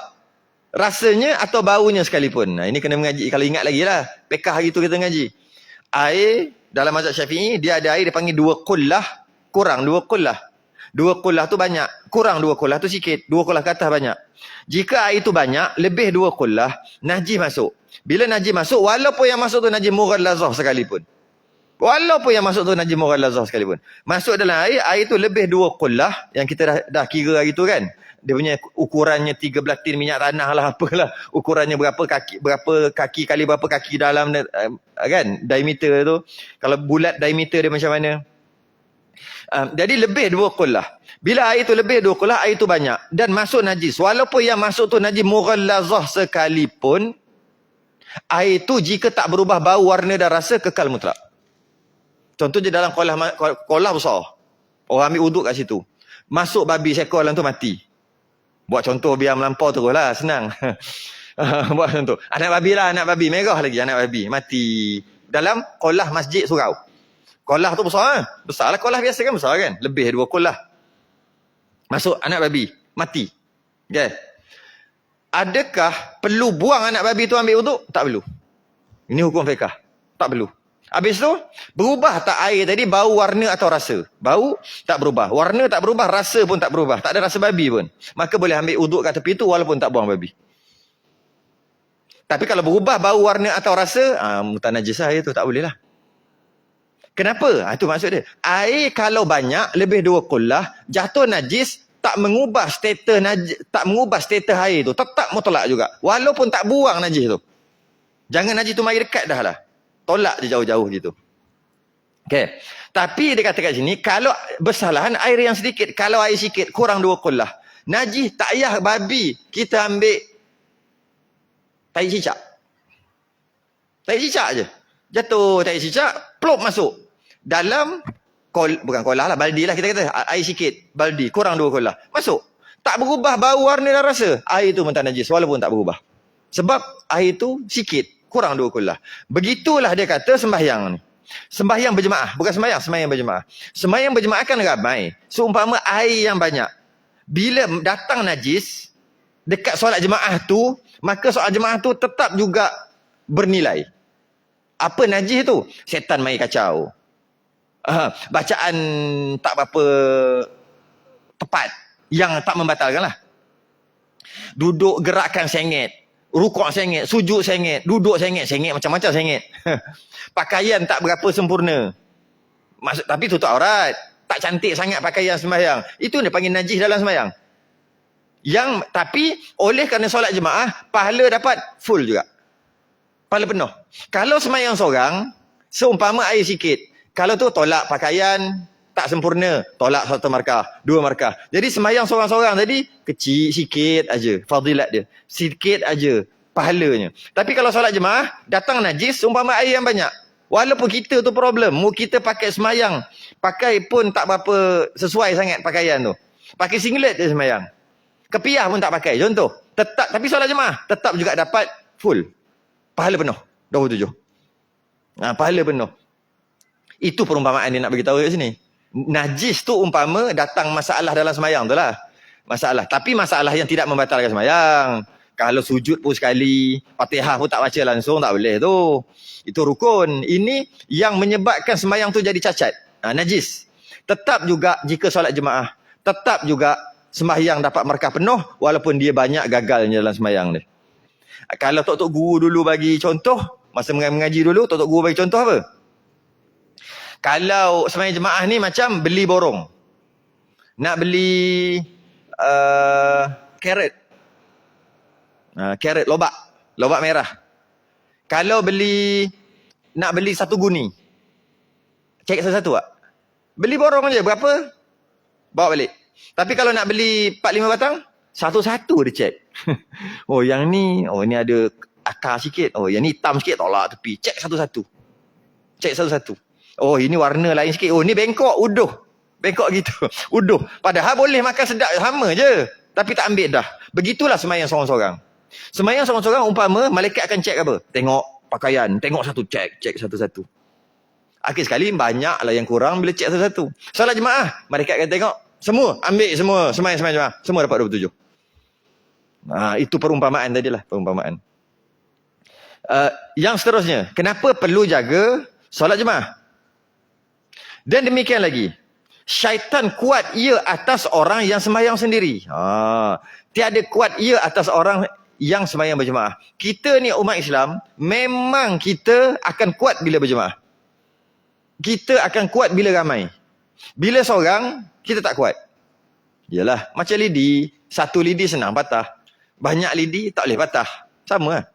rasanya atau baunya sekalipun. Nah, ini kena mengaji. Kalau ingat lagi lah, pekah hari tu kita ngaji. Air dalam mazhab Syafi'i, dia ada air dipanggil 2 qullah, kurang 2 qullah. 2 qullah tu banyak, kurang 2 qullah tu sikit, 2 qullah ke atas banyak. Jika air tu banyak, lebih 2 qullah, najis masuk. Bila najis masuk, walaupun yang masuk tu najis mughallazah sekalipun. Masuk dalam air tu lebih 2 qullah, yang kita dah kira hari tu kan. Dia punya ukurannya 3 belatin minyak tanah lah, apalah. Ukurannya berapa kaki kali berapa kaki dalam kan, diameter tu. Kalau bulat diameter dia macam mana. Jadi lebih 2 qullah. Bila air tu lebih 2 qullah, air tu banyak dan masuk najis. Walaupun yang masuk tu najis mughallazah sekalipun, air tu jika tak berubah bau, warna dan rasa, kekal mutlak. Contohnya dalam kolah besar. Orang ambil uduk kat situ. Masuk babi seekor dalam tu mati. Buat contoh biar melampau terus lah, senang. Buat contoh. Anak babi merah lagi, anak babi mati. Dalam kolah masjid surau. Kolah tu besar kan? Besar lah, kolah biasa kan besar kan? Lebih 2 kolah. Masuk anak babi, mati. Okay. Adakah perlu buang anak babi tu ambil uduk? Tak perlu. Ini hukum fiqah. Tak perlu. Habis tu, berubah tak air tadi bau, warna atau rasa? Bau tak berubah. Warna tak berubah, rasa pun tak berubah. Tak ada rasa babi pun. Maka boleh ambil uduk kat tepi tu walaupun tak buang babi. Tapi kalau berubah bau, warna atau rasa, mutanajis lah itu, tak boleh lah. Kenapa? Itu maksud dia. Air kalau banyak, lebih 2 qullah, jatuh najis, tak mengubah status air tu. Tetap mutlak juga. Walaupun tak buang najis tu. Jangan najis tu mari dekat dah lah. Tolak dia jauh-jauh gitu. Okay. Tapi dia kata kat sini, kalau bersalahan air yang sedikit, kalau air sikit, kurang 2 qullah. Najis tak payah babi, kita ambil tai cicak. Tai cicak je. Jatuh tai cicak, plop masuk. Dalam, bukan kolah lah, baldi lah kita kata. Air sikit, baldi, kurang 2 qullah. Masuk. Tak berubah bau, warna dan rasa. Air tu mentah najis, walaupun tak berubah. Sebab air tu sikit, kurang 2 qullah. Begitulah dia kata sembahyang ni. Sembahyang berjemaah. Bukan sembahyang berjemaah. Sembahyang berjemaah kan ramai. Seumpama air yang banyak. Bila datang najis, dekat solat jemaah tu, maka solat jemaah tu tetap juga bernilai. Apa najis tu? Setan mai kacau. Bacaan tak berapa tepat, yang tak membatalkan lah. Duduk gerakkan sengit, rukuk sengit, sujud sengit, duduk sengit, macam-macam sengit. Pakaian tak berapa sempurna. Tapi tutup aurat. Tak cantik sangat pakaian sembahyang. Itu dia panggil najis dalam sembahyang. Tapi oleh kerana solat jemaah, pahala dapat full juga. Pahala penuh. Kalau sembahyang seorang, seumpama air sikit. Kalau tu tolak pakaian, tak sempurna, tolak 1 markah, 2 markah. Jadi sembahyang seorang-seorang tadi, kecil sikit aja fadilat dia. Sikit aja pahalanya. Tapi kalau solat jemaah, datang najis, seumpama air yang banyak. Walaupun kita tu problem, kita pakai sembahyang, pakai pun tak berapa sesuai sangat pakaian tu. Pakai singlet je sembahyang. Kepiah pun tak pakai, contoh. Tapi solat jemaah, tetap juga dapat full. Pahala penuh, 27. Pahala penuh. Itu perumpamaan dia nak beritahu kat sini. Najis tu umpama datang masalah dalam sembahyang tu lah. Masalah. Tapi masalah yang tidak membatalkan sembahyang. Kalau sujud pun sekali, Fatihah pun tak baca langsung, tak boleh tu. Itu rukun. Ini yang menyebabkan sembahyang tu jadi cacat. Najis. Tetap juga jika solat jemaah, tetap juga sembahyang dapat markah penuh walaupun dia banyak gagalnya dalam sembahyang dia. Kalau tok-tok guru dulu bagi contoh, masa mengaji dulu, tok-tok guru bagi contoh apa? Kalau sembahyang jemaah ni macam beli borong. Nak beli carrot. Carrot, lobak merah. Kalau nak beli 1 guni. Cek satu-satu tak? Beli borong je, berapa? Bawa balik. Tapi kalau nak beli 4-5 batang, satu-satu dia cek. Oh yang ni, ni ada akar sikit. Oh yang ni hitam sikit, tolak tepi. Cek satu-satu. Cek satu-satu. Oh ini warna lain sikit. Oh ni bengkok, uduh. Bengkok gitu. Uduh. Padahal boleh makan sedap, sama je. Tapi tak ambil dah. Begitulah sembahyang seorang-seorang. Sembahyang seorang-seorang umpama, malaikat akan cek apa? Tengok pakaian. Tengok satu, cek satu-satu. Akhir sekali banyaklah yang kurang bila cek satu-satu. Solat jemaah, malaikat akan tengok. Semua, ambil semua. Sembahyang jemaah. Semua dapat 27. Itu perumpamaan tadilah. Perumpamaan. Yang seterusnya. Kenapa perlu jaga solat jemaah? Dan demikian lagi, syaitan kuat ia atas orang yang sembahyang sendiri. Tiada kuat ia atas orang yang sembahyang berjemaah. Kita ni umat Islam, memang kita akan kuat bila berjemaah. Kita akan kuat bila ramai. Bila seorang, kita tak kuat. Yalah, macam lidi. 1 lidi senang patah. Banyak lidi tak boleh patah. Sama lah.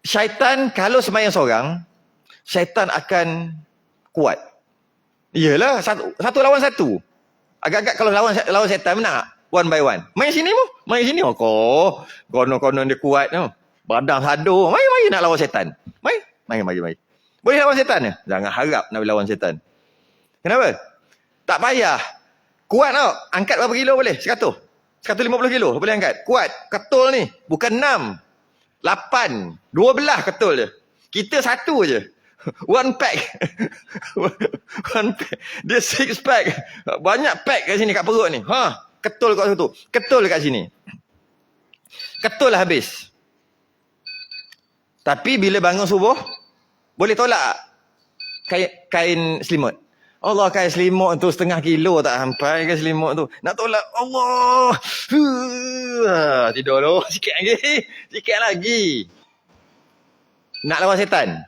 Syaitan kalau sembahyang seorang, syaitan akan kuat. Iyalah, satu lawan satu. Agak-agak kalau lawan syaitan menang tak? One by one. Main sini mu. Main sini. Konon-konon dia kuat. Badan sado. Mari nak lawan syaitan. Mari. Boleh lawan syaitan ke? Jangan harap nak lawan syaitan. Kenapa? Tak payah. Kuat tau. Angkat berapa kilo boleh? 100. 150 kilo boleh angkat. Kuat. Ketul ni. Bukan 6. 8. 12 ketul je. Kita 1 je. One pack. One pack. Dia 6 pack. Banyak pack kat sini kat perut ni. Ketul kat situ. Ketul kat sini. Ketul lah habis. Tapi bila bangun subuh, boleh tolak kain selimut. Allah, kain selimut tu 0,5 kilo tak sampai kain selimut tu. Nak tolak, Allah. Tidur dulu. Sikit lagi. Nak lawan setan.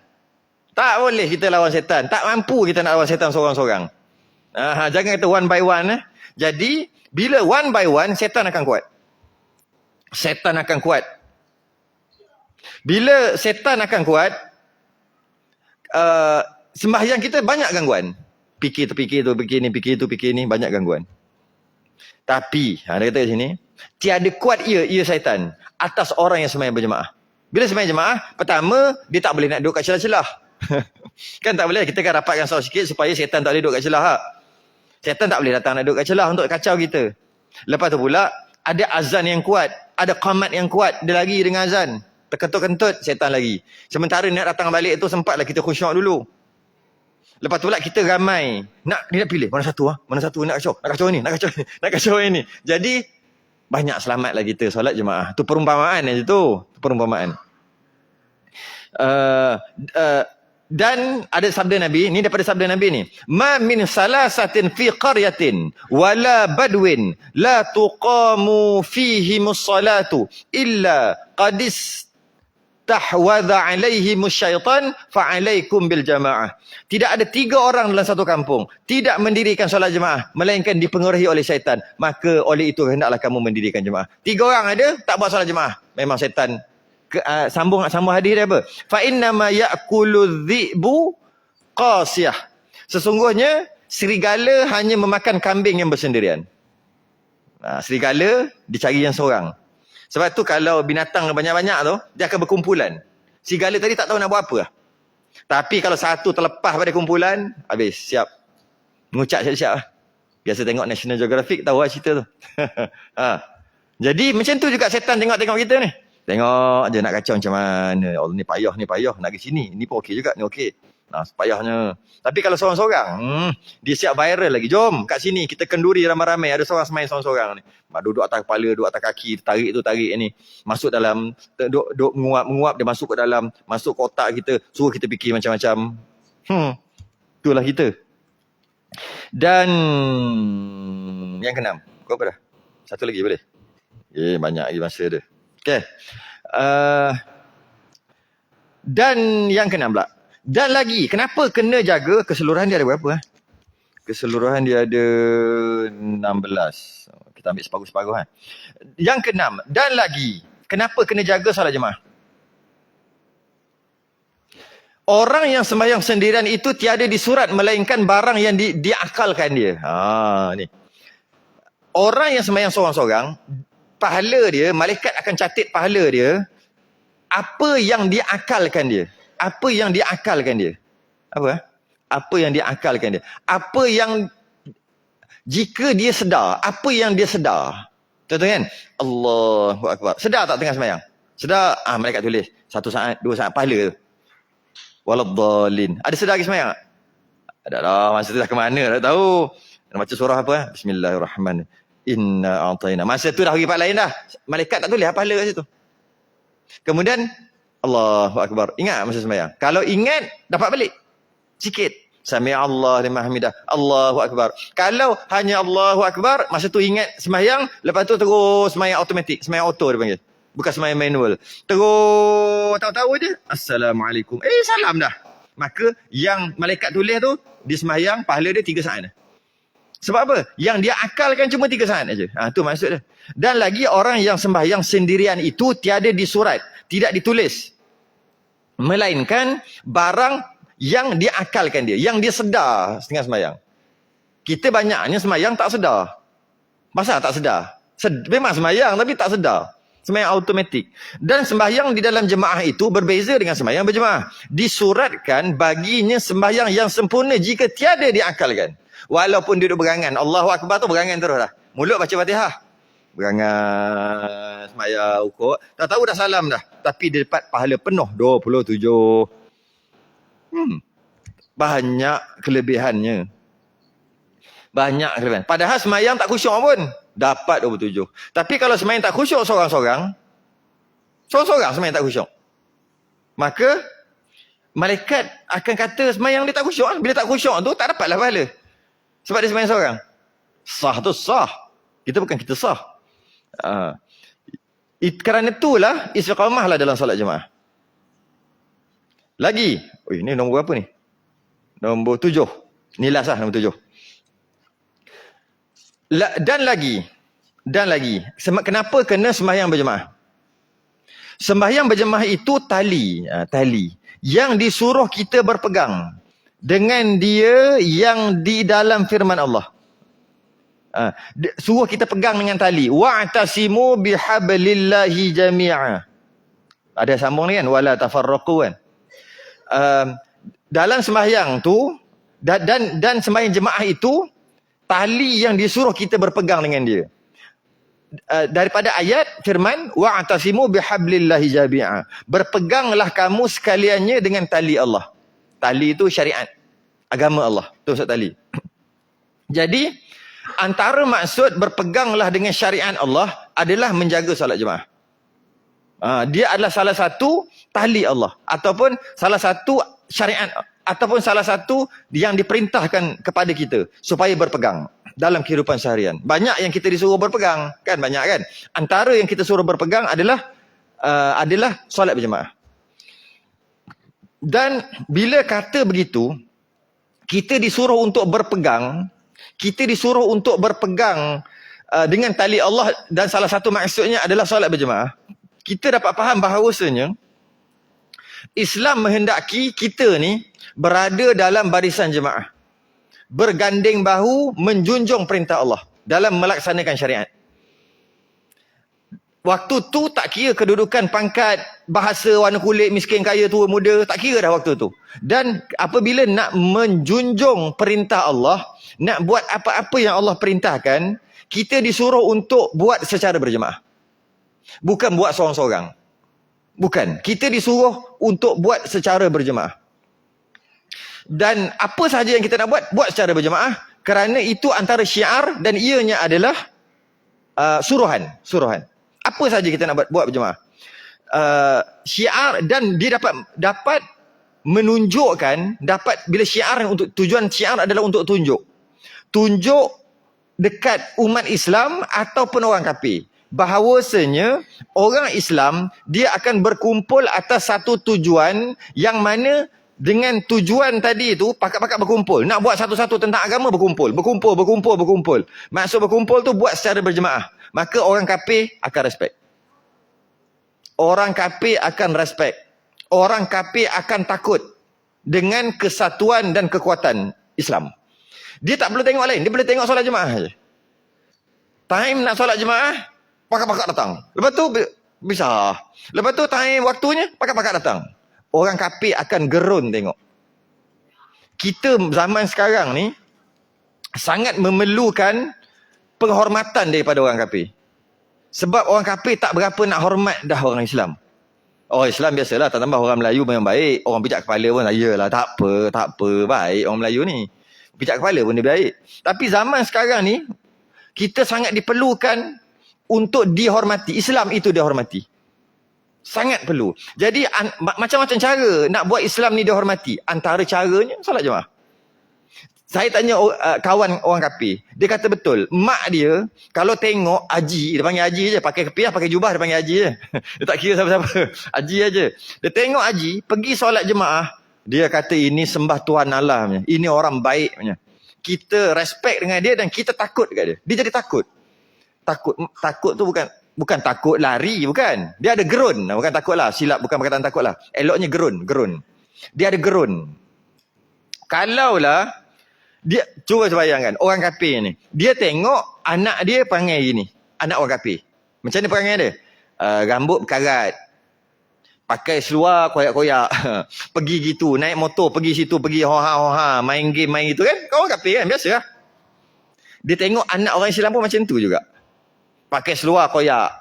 Tak boleh kita lawan setan. Tak mampu kita nak lawan setan seorang-seorang. Jangan kata one by one. Jadi, bila one by one, setan akan kuat. Setan akan kuat. Bila setan akan kuat, sembahyang kita banyak gangguan. Fikir tu, fikir ni, banyak gangguan. Tapi, dia kata kat sini, tiada kuat ia syaitan atas orang yang sembahyang berjemaah. Bila sembahyang jemaah, pertama, dia tak boleh nak duduk kat celah-celah. Kan tak boleh, kita kan rapatkan saus sikit supaya syaitan tak boleh duduk kat celah. Syaitan tak boleh datang nak duduk kat celah untuk kacau kita. Lepas tu pula, ada azan yang kuat, ada qamat yang kuat, dia lari dengan azan. Terkentut-kentut, syaitan lagi. Sementara nak datang balik tu, sempatlah kita khusyuk dulu. Lepas tu pula kita ramai. Dia nak pilih, mana satu nak kacau ni. Jadi, banyak selamatlah kita solat jemaah. Tu perumpamaan je tu. Perumpamaan. Dan ada sabda Nabi, ni daripada sabda Nabi ni. Ma min salasatin fi qaryatin wala badwin la tuqamu fihimus salatu illa qadis tahwadha alaihimus syaitan fa'alaikum bil jamaah. Tidak ada 3 orang dalam satu kampung tidak mendirikan solat jemaah melainkan dipengaruhi oleh syaitan, maka oleh itu hendaklah kamu mendirikan jemaah. 3 orang ada tak buat solat jemaah, memang syaitan. Sambung hadis dia apa? Fa inna ma ya'kulu dhi'bu qasiyah. Sesungguhnya serigala hanya memakan kambing yang bersendirian. Serigala dicari yang seorang. Sebab tu kalau binatang banyak-banyak tu, dia akan berkumpulan. Serigala tadi tak tahu nak buat apa. Tapi kalau satu terlepas pada kumpulan, habis, siap. Mengucap siap-siap. Biasa tengok National Geographic, tahu lah cerita tu. Jadi macam tu juga setan tengok-tengok kita ni. Tengok je nak kacau macam mana. Allah ni payah. Nak ke sini. Ni pun okey juga. Ni okey. Payahnya. Tapi kalau seorang-seorang, dia siap viral lagi. Jom kat sini kita kenduri ramai-ramai. Ada seorang semain seorang-seorang ni. Duduk atas kepala, duduk atas kaki. Tarik tu, tarik ni. Masuk dalam, duduk menguap. Dia masuk ke dalam, masuk kotak kita. Suruh kita fikir macam-macam. Itulah kita. Dan yang keenam. Kau apa dah? Satu lagi boleh? Banyak lagi masa dia. Okay. Dan yang keenam pula. Dan lagi, kenapa kena jaga? Keseluruhan dia ada berapa? Keseluruhan dia ada 16. Kita ambil separuh-separuh. Yang keenam. Dan lagi, kenapa kena jaga solat jemaah? Orang yang sembahyang sendirian itu tiada disurat melainkan barang yang diakalkan dia. Ni. Orang yang sembahyang seorang-seorang, pahala dia, malaikat akan catat pahala dia, apa yang diakalkan dia. Apa yang diakalkan dia. Apa? Apa yang diakalkan dia. Apa yang, jika dia sedar, apa yang dia sedar. Betul kan? Allahu Akbar. Sedar tak tengah sembahyang? Sedar, malaikat tulis. 1 saat, 2 saat, pahala tu. Waladdallin. Ada sedar lagi sembahyang tak? Ada lah, masa tu dah ke mana, dah tahu. Nak baca surah apa? Bismillahirrahmanirrahim. Inna a'tayna. Masa tu dah pergi part lain dah. Malaikat tak tulis pahala kat situ. Kemudian Allahu Akbar. Ingat masa sembahyang. Kalau ingat, dapat balik. Sikit. Sami'allah liman hamidah. Allahu Akbar. Kalau hanya Allahu Akbar, masa tu ingat sembahyang, lepas tu terus sembahyang automatik. Sembahyang auto dia panggil. Bukan sembahyang manual. Terus tahu-tahu je. Assalamualaikum. Salam dah. Maka yang malaikat tulis tu, dia sembahyang, pahala dia 3 saat dah. Sebab apa? Yang dia akalkan cuma 3 saat aja. Tu maksud dia. Dan lagi orang yang sembahyang sendirian itu tiada disurat, tidak ditulis. Melainkan barang yang dia akalkan dia, yang dia sedar setengah sembahyang. Kita banyaknya sembahyang tak sedar. Masa tak sedar? Memang sembahyang tapi tak sedar. Sembahyang automatik. Dan sembahyang di dalam jemaah itu berbeza dengan sembahyang berjemaah. Disuratkan baginya sembahyang yang sempurna jika tiada diakalkan. Walaupun duduk berangan. Allahu Akbar tu berangan terus dah. Mulut baca Fatihah. Berangan, sembahyang, ukuk. Tak tahu dah salam dah. Tapi dia dapat pahala penuh 27. Banyak kelebihannya. Banyak kelebihan. Padahal sembahyang tak khusyuk pun. Dapat 27. Tapi kalau sembahyang tak khusyuk seorang-seorang sembahyang tak khusyuk. Maka, malaikat akan kata sembahyang dia tak khusyuk. Bila tak khusyuk tu, tak dapatlah pahala. Sebab dia sembahyang seorang. Sah tu sah. Kita bukan kita sah. Kerana itulah istiqamahlah dalam solat jemaah. Lagi. Ni nombor berapa ni? Nombor 7. Ni last lah nombor 7. Dan lagi. Kenapa kena sembahyang berjemaah? Sembahyang berjemaah itu tali. Tali. Yang disuruh kita berpegang. Dengan dia yang di dalam firman Allah. Suruh kita pegang dengan tali. Wa'tasimu bihablillahi jami'a. Ada sambung ni kan? Wala tafarraqu kan? Dalam sembahyang tu, dan sembahyang jemaah itu, tali yang disuruh kita berpegang dengan dia. Daripada ayat firman, wa'tasimu bihablillahi jami'a. Berpeganglah kamu sekaliannya dengan tali Allah. Tali itu syariat. Agama Allah. Itu maksud tali. Jadi, antara maksud berpeganglah dengan syariat Allah adalah menjaga solat jemaah. Dia adalah salah satu tahli Allah. Ataupun salah satu syariat. Ataupun salah satu yang diperintahkan kepada kita supaya berpegang dalam kehidupan seharian. Banyak yang kita disuruh berpegang. Kan banyak kan. Antara yang kita suruh berpegang adalah solat berjemaah. Dan bila kata begitu, kita disuruh untuk berpegang, dengan tali Allah, dan salah satu maksudnya adalah solat berjemaah. Kita dapat faham bahawasanya Islam menghendaki kita ni berada dalam barisan jemaah, berganding bahu menjunjung perintah Allah dalam melaksanakan syariat. Waktu tu tak kira kedudukan, pangkat, bahasa, warna kulit, miskin, kaya, tua, muda, tak kira dah waktu tu. Dan apabila nak menjunjung perintah Allah, nak buat apa-apa yang Allah perintahkan, kita disuruh untuk buat secara berjemaah. Bukan buat seorang-seorang. Bukan. Kita disuruh untuk buat secara berjemaah. Dan apa sahaja yang kita nak buat secara berjemaah, kerana itu antara syiar dan ianya adalah suruhan. Apa saja kita nak buat berjemaah. Syiar, dan dia dapat menunjukkan, bila syiar, untuk tujuan syiar adalah untuk tunjuk dekat umat Islam ataupun orang kafir, bahawasanya orang Islam dia akan berkumpul atas satu tujuan, yang mana dengan tujuan tadi itu pakat-pakat berkumpul. Nak buat satu-satu tentang agama, berkumpul. Maksud berkumpul tu buat secara berjemaah. Maka orang kafir akan respect. Orang kafir akan takut dengan kesatuan dan kekuatan Islam. Dia tak perlu tengok lain. Dia boleh tengok solat jemaah saja. Time nak solat jemaah, pakat-pakat datang. Lepas tu bisa. Lepas tu time waktunya, pakat-pakat datang. Orang kafir akan gerun tengok. Kita zaman sekarang ni sangat memerlukan penghormatan daripada orang kafir. Sebab orang kafir tak berapa nak hormat dah orang Islam. Orang Islam biasalah, tak tambah orang Melayu memang baik. Orang pijak kepala pun, ayalah tak apa, baik orang Melayu ni. Pijak kepala pun dia baik. Tapi zaman sekarang ni, kita sangat diperlukan untuk dihormati. Islam itu dihormati. Sangat perlu. Jadi macam-macam cara nak buat Islam ni dihormati. Antara caranya solat jemaah. Saya tanya kawan orang kafir. Dia kata betul. Mak dia kalau tengok haji, dia panggil haji je. Pakai kepiah, pakai jubah, dia panggil haji je. Dia tak kira siapa-siapa. Haji aja. Dia tengok haji, pergi solat jemaah. Dia kata ini sembah Tuhan Allah punya. Ini orang baik punya. Kita respect dengan dia dan kita takut dekat dia. Dia jadi takut. Takut tu bukan takut lari, bukan. Dia ada gerun. Bukan takut lah. Silap, bukan perkataan takut lah. Eloknya gerun. Dia ada gerun. Kalaulah dia, cuba bayangkan orang kafir ni. Dia tengok anak dia perangai gini. Anak orang kafir. Macam mana perangai dia? Rambut berkarat. Pakai seluar koyak-koyak. Pergi gitu. Naik motor. Pergi situ. Pergi hoha-hoha. Main game, main gitu kan. Kau orang kafir kan. Biasa lah. Dia tengok anak orang Islam pun macam tu juga. Pakai seluar koyak.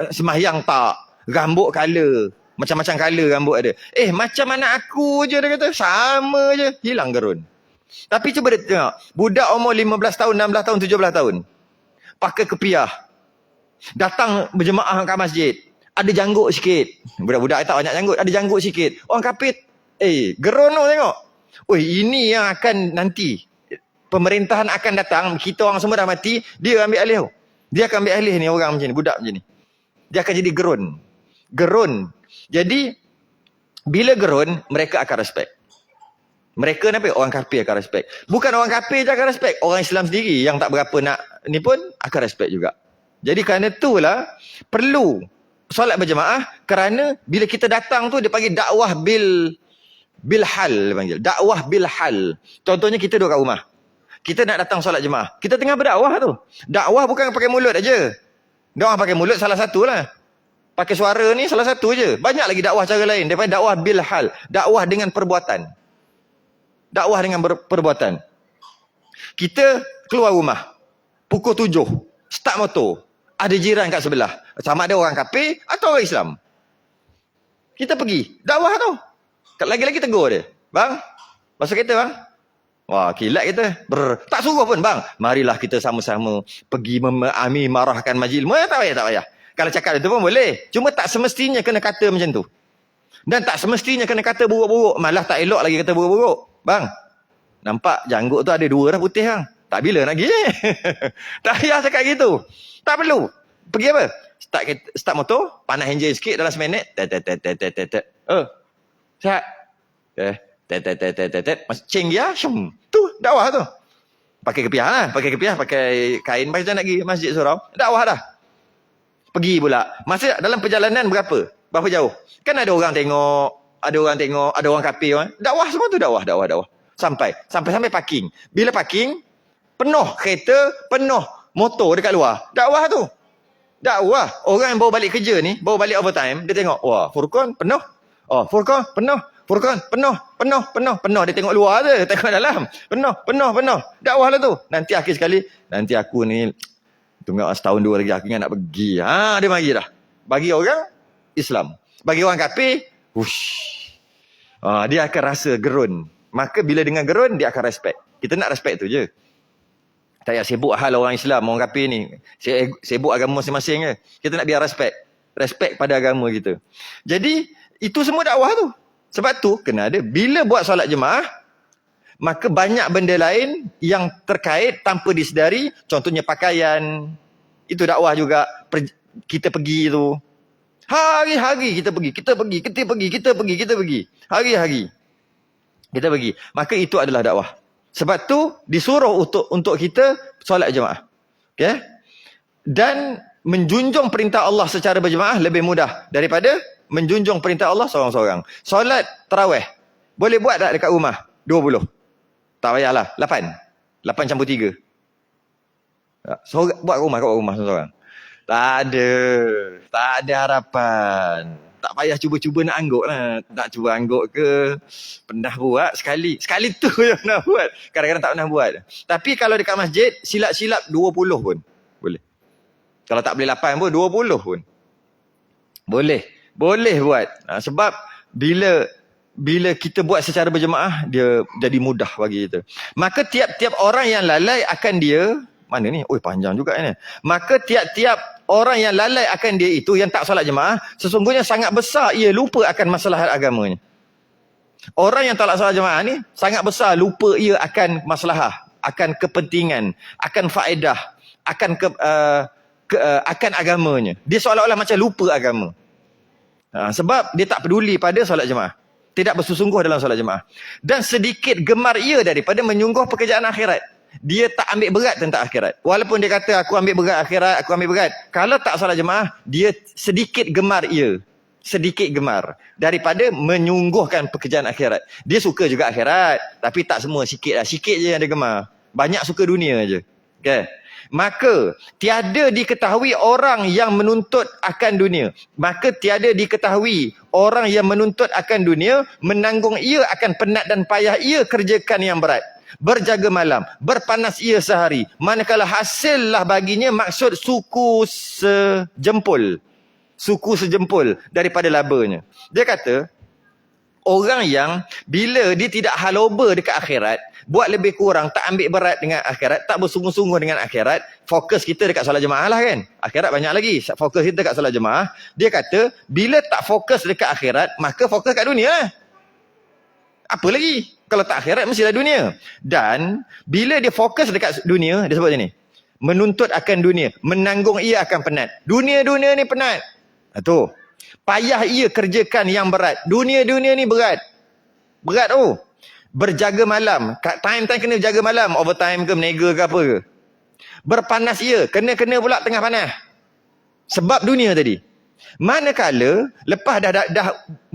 Semahyang tak. Rambut colour. Macam-macam colour rambut ada. Macam anak aku je, dia kata. Sama je. Hilang gerun. Tapi cuba dia tengok. Budak umur 15 tahun, 16 tahun, 17 tahun. Pakai kepiah. Datang berjemaah kat masjid. Ada janggut sikit. Budak-budak tak banyak janggut. Ada janggut sikit. Orang kafir. Gerun tu tengok. Ini yang akan nanti. Pemerintahan akan datang. Kita orang semua dah mati. Dia ambil alih. Dia akan ambil alih ni orang macam ni. Budak macam ni. Dia akan jadi gerun. Jadi, bila gerun, mereka akan respect. Mereka orang kafir akan respect. Bukan orang kafir je akan respect. Orang Islam sendiri yang tak berapa nak ni pun akan respect juga. Jadi kerana itulah perlu solat berjemaah, kerana bila kita datang tu dia panggil dakwah bil hal, dia panggil. Dakwah bil hal. Contohnya kita duduk kat rumah. Kita nak datang solat jemaah. Kita tengah berdakwah tu. Dakwah bukan pakai mulut aja. Dakwah pakai mulut salah satulah. Pakai suara ni salah satu je. Banyak lagi dakwah cara lain. Daripada dakwah bil hal. Dakwah dengan perbuatan. Perbuatan. Kita keluar rumah. Pukul 7. Start motor. Ada jiran kat sebelah. Sama ada orang kafir atau orang Islam. Kita pergi. Dakwah tu. Lagi-lagi tegur dia. Bang, masuk kereta bang. Wah, kilat kita. Tak suruh pun, bang. Marilah kita sama-sama pergi marahkan majlis ilmu. Tak payah, tak payah. Kalau cakap itu pun boleh. Cuma tak semestinya kena kata macam tu. Dan tak semestinya kena kata buruk-buruk. Malah tak elok lagi kata buruk-buruk. Bang, nampak janggut tu ada 2 dah putih bang. Tak bila nak pergi. Tak payah cakap gitu. Tak perlu. Pergi apa? Start motor, panas enjin sikit dalam 1 minit. Sihat. Ceng dia, tu dakwah tu. Pakai kepiah lah, pakai kain macam nak pergi masjid surau. Dakwah dah. Pergi pula. Masa dalam perjalanan berapa jauh? Kan ada orang tengok, ada orang kafir. Dakwah semua tu dakwah. Sampai parking. Bila parking, penuh kereta, penuh motor dekat luar. Dakwah tu. Dakwah. Orang yang bawa balik kerja ni, bawa balik overtime, dia tengok, wah, Furqan penuh. Oh, Furqan penuh. Furqan penuh. Dia tengok luar je, tengok dalam. Penuh. Dakwah lah tu. Nanti akhir sekali, nanti aku ni tunggu setahun 2 lagi aku ingat nak pergi. Dia mari dah. Bagi orang Islam. Bagi orang kafir, dia akan rasa gerun. Maka bila dengan gerun, dia akan respect. Kita nak respect tu je. Tak payah sibuk hal orang Islam, orang kafir ni. Sibuk agama masing-masing je. Kita nak biar respect. Respect pada agama kita. Jadi, itu semua dakwah tu. Sebab tu, kena ada. Bila buat solat jemaah, maka banyak benda lain yang terkait tanpa disedari. Contohnya pakaian. Itu dakwah juga. Kita pergi tu. Hari-hari kita pergi. Hari-hari. Kita pergi. Maka itu adalah dakwah. Sebab tu disuruh untuk kita solat jemaah. Okay? Dan menjunjung perintah Allah secara berjemaah lebih mudah daripada menjunjung perintah Allah seorang-seorang. Solat tarawih. Boleh buat tak dekat rumah? 20. Tak payahlah. 8 campur 3. Buat rumah seorang-seorang. Tak ada harapan. Tak payah cuba-cuba nak angguk lah. Nak cuba angguk ke, pernah buat sekali. Sekali tu yang nak buat. Kadang-kadang tak pernah buat. Tapi kalau dekat masjid, silap-silap 20 pun boleh. Kalau tak boleh 8 pun, 20 pun boleh buat. Sebab bila kita buat secara berjemaah, dia jadi mudah bagi kita. Maka tiap-tiap orang yang lalai akan dia, mana ni? Panjang juga ni. Maka tiap-tiap orang yang lalai akan dia itu, yang tak solat jemaah, sesungguhnya sangat besar ia lupa akan masalah agamanya. Orang yang tak solat jemaah ni, sangat besar lupa ia akan masalah, akan kepentingan, akan faedah, akan agamanya. Dia seolah-olah macam lupa agama. Sebab dia tak peduli pada solat jemaah. Tidak bersungguh dalam solat jemaah. Dan sedikit gemar ia daripada menyungguh pekerjaan akhirat. Dia tak ambil berat tentang akhirat. Walaupun dia kata aku ambil berat akhirat, aku ambil berat. Kalau tak solat jemaah, dia sedikit gemar ia. Sedikit gemar daripada menyungguhkan pekerjaan akhirat. Dia suka juga akhirat, tapi tak semua, sikit lah. Sikit je yang dia gemar. Banyak suka dunia je. Okay? Maka tiada diketahui orang yang menuntut akan dunia. Menanggung ia akan penat dan payah ia kerjakan yang berat. Berjaga malam, berpanas ia sehari. Manakala hasillah baginya maksud suku sejempul daripada labanya. Dia kata, orang yang bila dia tidak haloba dekat akhirat, buat lebih kurang, tak ambil berat dengan akhirat, tak bersungguh-sungguh dengan akhirat, fokus kita dekat solat jemaah lah kan. Akhirat banyak lagi, fokus kita dekat solat jemaah. Dia kata, bila tak fokus dekat akhirat, maka fokus kat dunia lah. Apa lagi? Kalau tak akhirat, mestilah dunia. Dan bila dia fokus dekat dunia, dia sebut macam ni, menuntut akan dunia, menanggung ia akan penat. Dunia ni penat. Tu. Payah ia kerjakan yang berat. Dunia ni berat. Berat tu. Berjaga malam. Time-time kena jaga malam. Overtime ke, menega ke apa ke. Berpanas ia. Kena pula tengah panas. Sebab dunia tadi. Manakala lepas dah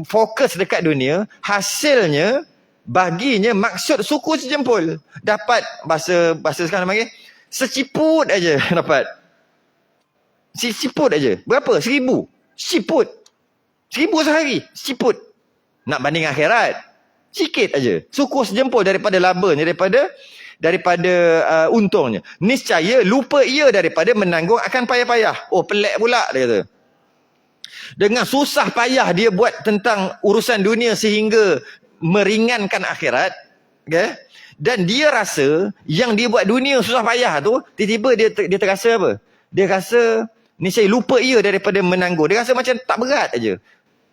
fokus dekat dunia, hasilnya baginya maksud suku sejempul. Dapat bahasa sekarang panggil seciput aja dapat. Seciput aja. Berapa? 1,000. Siput. 1,000 sehari. Siput. Nak banding akhirat. Sikit aja. Suku sejempul daripada labanya, daripada untungnya. Niscaya lupa ia daripada menanggung akan payah-payah. Pelik pula dia kata. Dengan susah payah dia buat tentang urusan dunia sehingga meringankan akhirat. Okay? Dan dia rasa yang dia buat dunia susah payah tu, tiba-tiba dia terasa apa? Dia rasa ni saya lupa ia daripada menanggung. Dia rasa macam tak berat aja.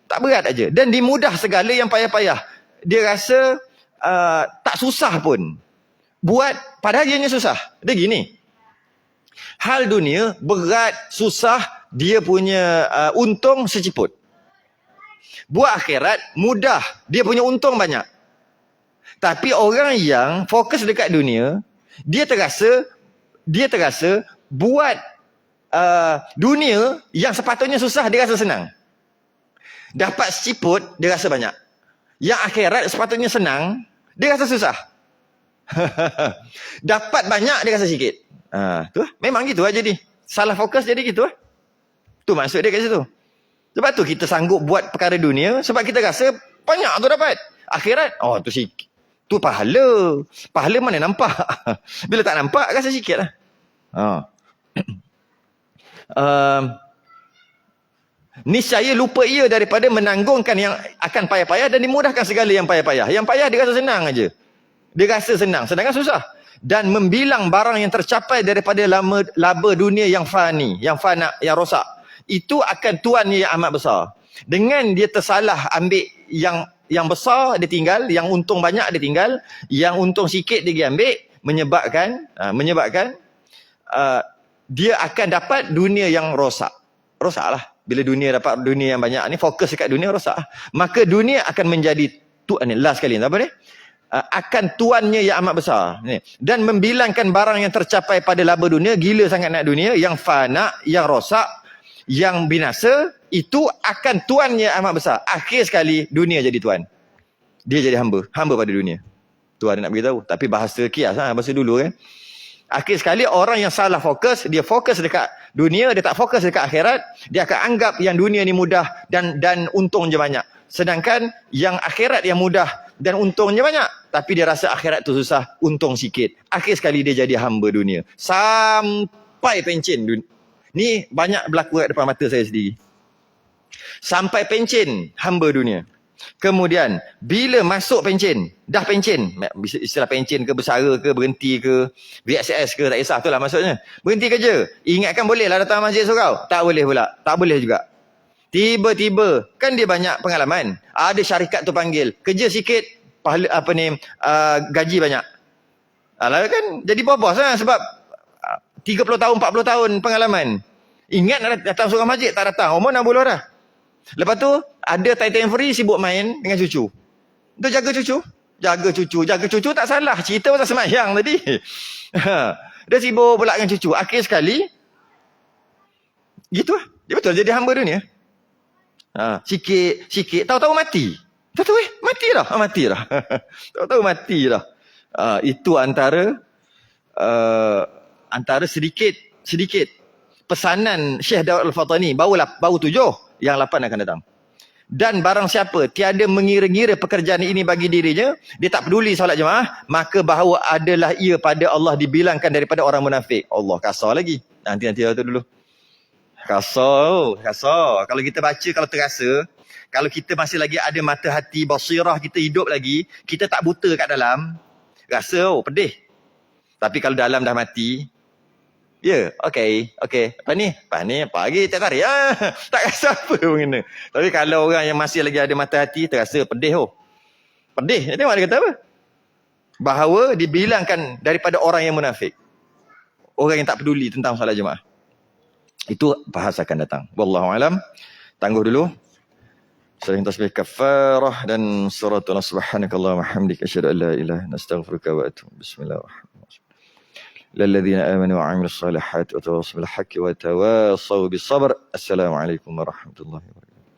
Tak berat aja. Dan dimudah segala yang payah-payah. Dia rasa tak susah pun. Buat, padahal ianya susah. Dia gini. Hal dunia, berat, susah, dia punya untung seciput. Buat akhirat, mudah. Dia punya untung banyak. Tapi orang yang fokus dekat dunia, dia terasa buat dunia yang sepatutnya susah, dia rasa senang. Dapat seciput, dia rasa banyak. Yang akhirat sepatutnya senang, dia rasa susah. Dapat banyak, dia rasa sikit. Tu memang gitu lah jadi. Salah fokus jadi gitu lah. Tu maksud dia kat situ. Sebab tu kita sanggup buat perkara dunia, sebab kita rasa banyak tu dapat. Akhirat, tu sikit. Tu pahala. Pahala mana nampak? Bila tak nampak, rasa sikit lah. Niscaya lupa ia daripada menanggungkan yang akan payah-payah dan dimudahkan segala yang payah-payah. Yang payah dia rasa senang aja. Dia rasa senang, sedangkan susah. Dan membilang barang yang tercapai daripada laba dunia yang fani, yang fana, yang rosak. Itu akan tuannya yang amat besar. Dengan dia tersalah ambil yang besar dia tinggal, yang untung banyak dia tinggal, yang untung sikit dia ambil, menyebabkan dia akan dapat dunia yang rosak. Rosaklah. Bila dunia dapat dunia yang banyak ni, fokus dekat dunia rosak. Maka dunia akan menjadi tuan ni. Last sekali, apa ni? Akan tuannya yang amat besar. Dan membilangkan barang yang tercapai pada laba dunia, gila sangat nak dunia, yang fana, yang rosak, yang binasa, itu akan tuannya amat besar. Akhir sekali dunia jadi tuan. Dia jadi hamba pada dunia. Tu ada nak beritahu. Tapi bahasa kias, bahasa dulu kan. Akhir sekali orang yang salah fokus, dia fokus dekat dunia, dia tak fokus dekat akhirat, dia akan anggap yang dunia ni mudah dan untungnya banyak. Sedangkan yang akhirat yang mudah dan untungnya banyak, tapi dia rasa akhirat tu susah, untung sikit. Akhir sekali dia jadi hamba dunia. Sampai pencen dunia. Ni banyak berlaku kat depan mata saya sendiri. Sampai pencen hamba dunia. Kemudian bila masuk pencen, dah pencen, istilah pencen ke, bersara ke, berhenti ke, VSS ke, tak kisah, itulah maksudnya. Berhenti kerja, ingatkan bolehlah datang masjid surau. Tak boleh pula, tak boleh juga. Tiba-tiba, kan dia banyak pengalaman. Ada syarikat tu panggil, kerja sikit, gaji banyak. Lalu kan jadi bos lah sebab 30 tahun, 40 tahun pengalaman. Ingat nak datang surau masjid, tak datang. Umur 60 dah. Lepas tu, ada time free sibuk main dengan cucu. Tu jaga cucu. Jaga cucu tak salah. Cerita pasal semayang tadi. Dia sibuk pula dengan cucu. Akhir sekali, gitu lah. Dia betul jadi hamba dunia. Sikit. Tahu-tahu mati. Tahu-tahu mati dah. Tahu-tahu mati dah. Itu antara sedikit pesanan Syekh Daud Al-Fatani. Baru 7. Yang 8 akan datang. Dan barang siapa tiada mengira-ngira pekerjaan ini bagi dirinya, dia tak peduli solat jemaah, maka bahawa adalah ia pada Allah dibilangkan daripada orang munafik. Allah, kasar lagi. Nanti tu dulu. Kasar. Kalau kita baca, kalau terasa, kalau kita masih lagi ada mata hati, basirah kita hidup lagi, kita tak buta kat dalam, rasa pedih. Tapi kalau dalam dah mati, okey. Apa ni pagi tak tarik. Tak rasa apa pun kena. Tapi kalau orang yang masih lagi ada mata hati, terasa pedih. Pedih. Tengok dia kata apa? Bahawa dibilangkan daripada orang yang munafik. Orang yang tak peduli tentang solat jemaah. Itu bahas akan datang. Wallahu alam. Tangguh dulu. Sering tasbih kafarah dan suratuna subhanakallahumma hamdika asyhadu an la ilaha illa anta astaghfiruka wa atubu. Bismillahirrahmanirrahim. للذين آمنوا وعملوا الصالحات وتواصوا بالحق وتواصوا بالصبر. السلام عليكم ورحمة الله وبركاته.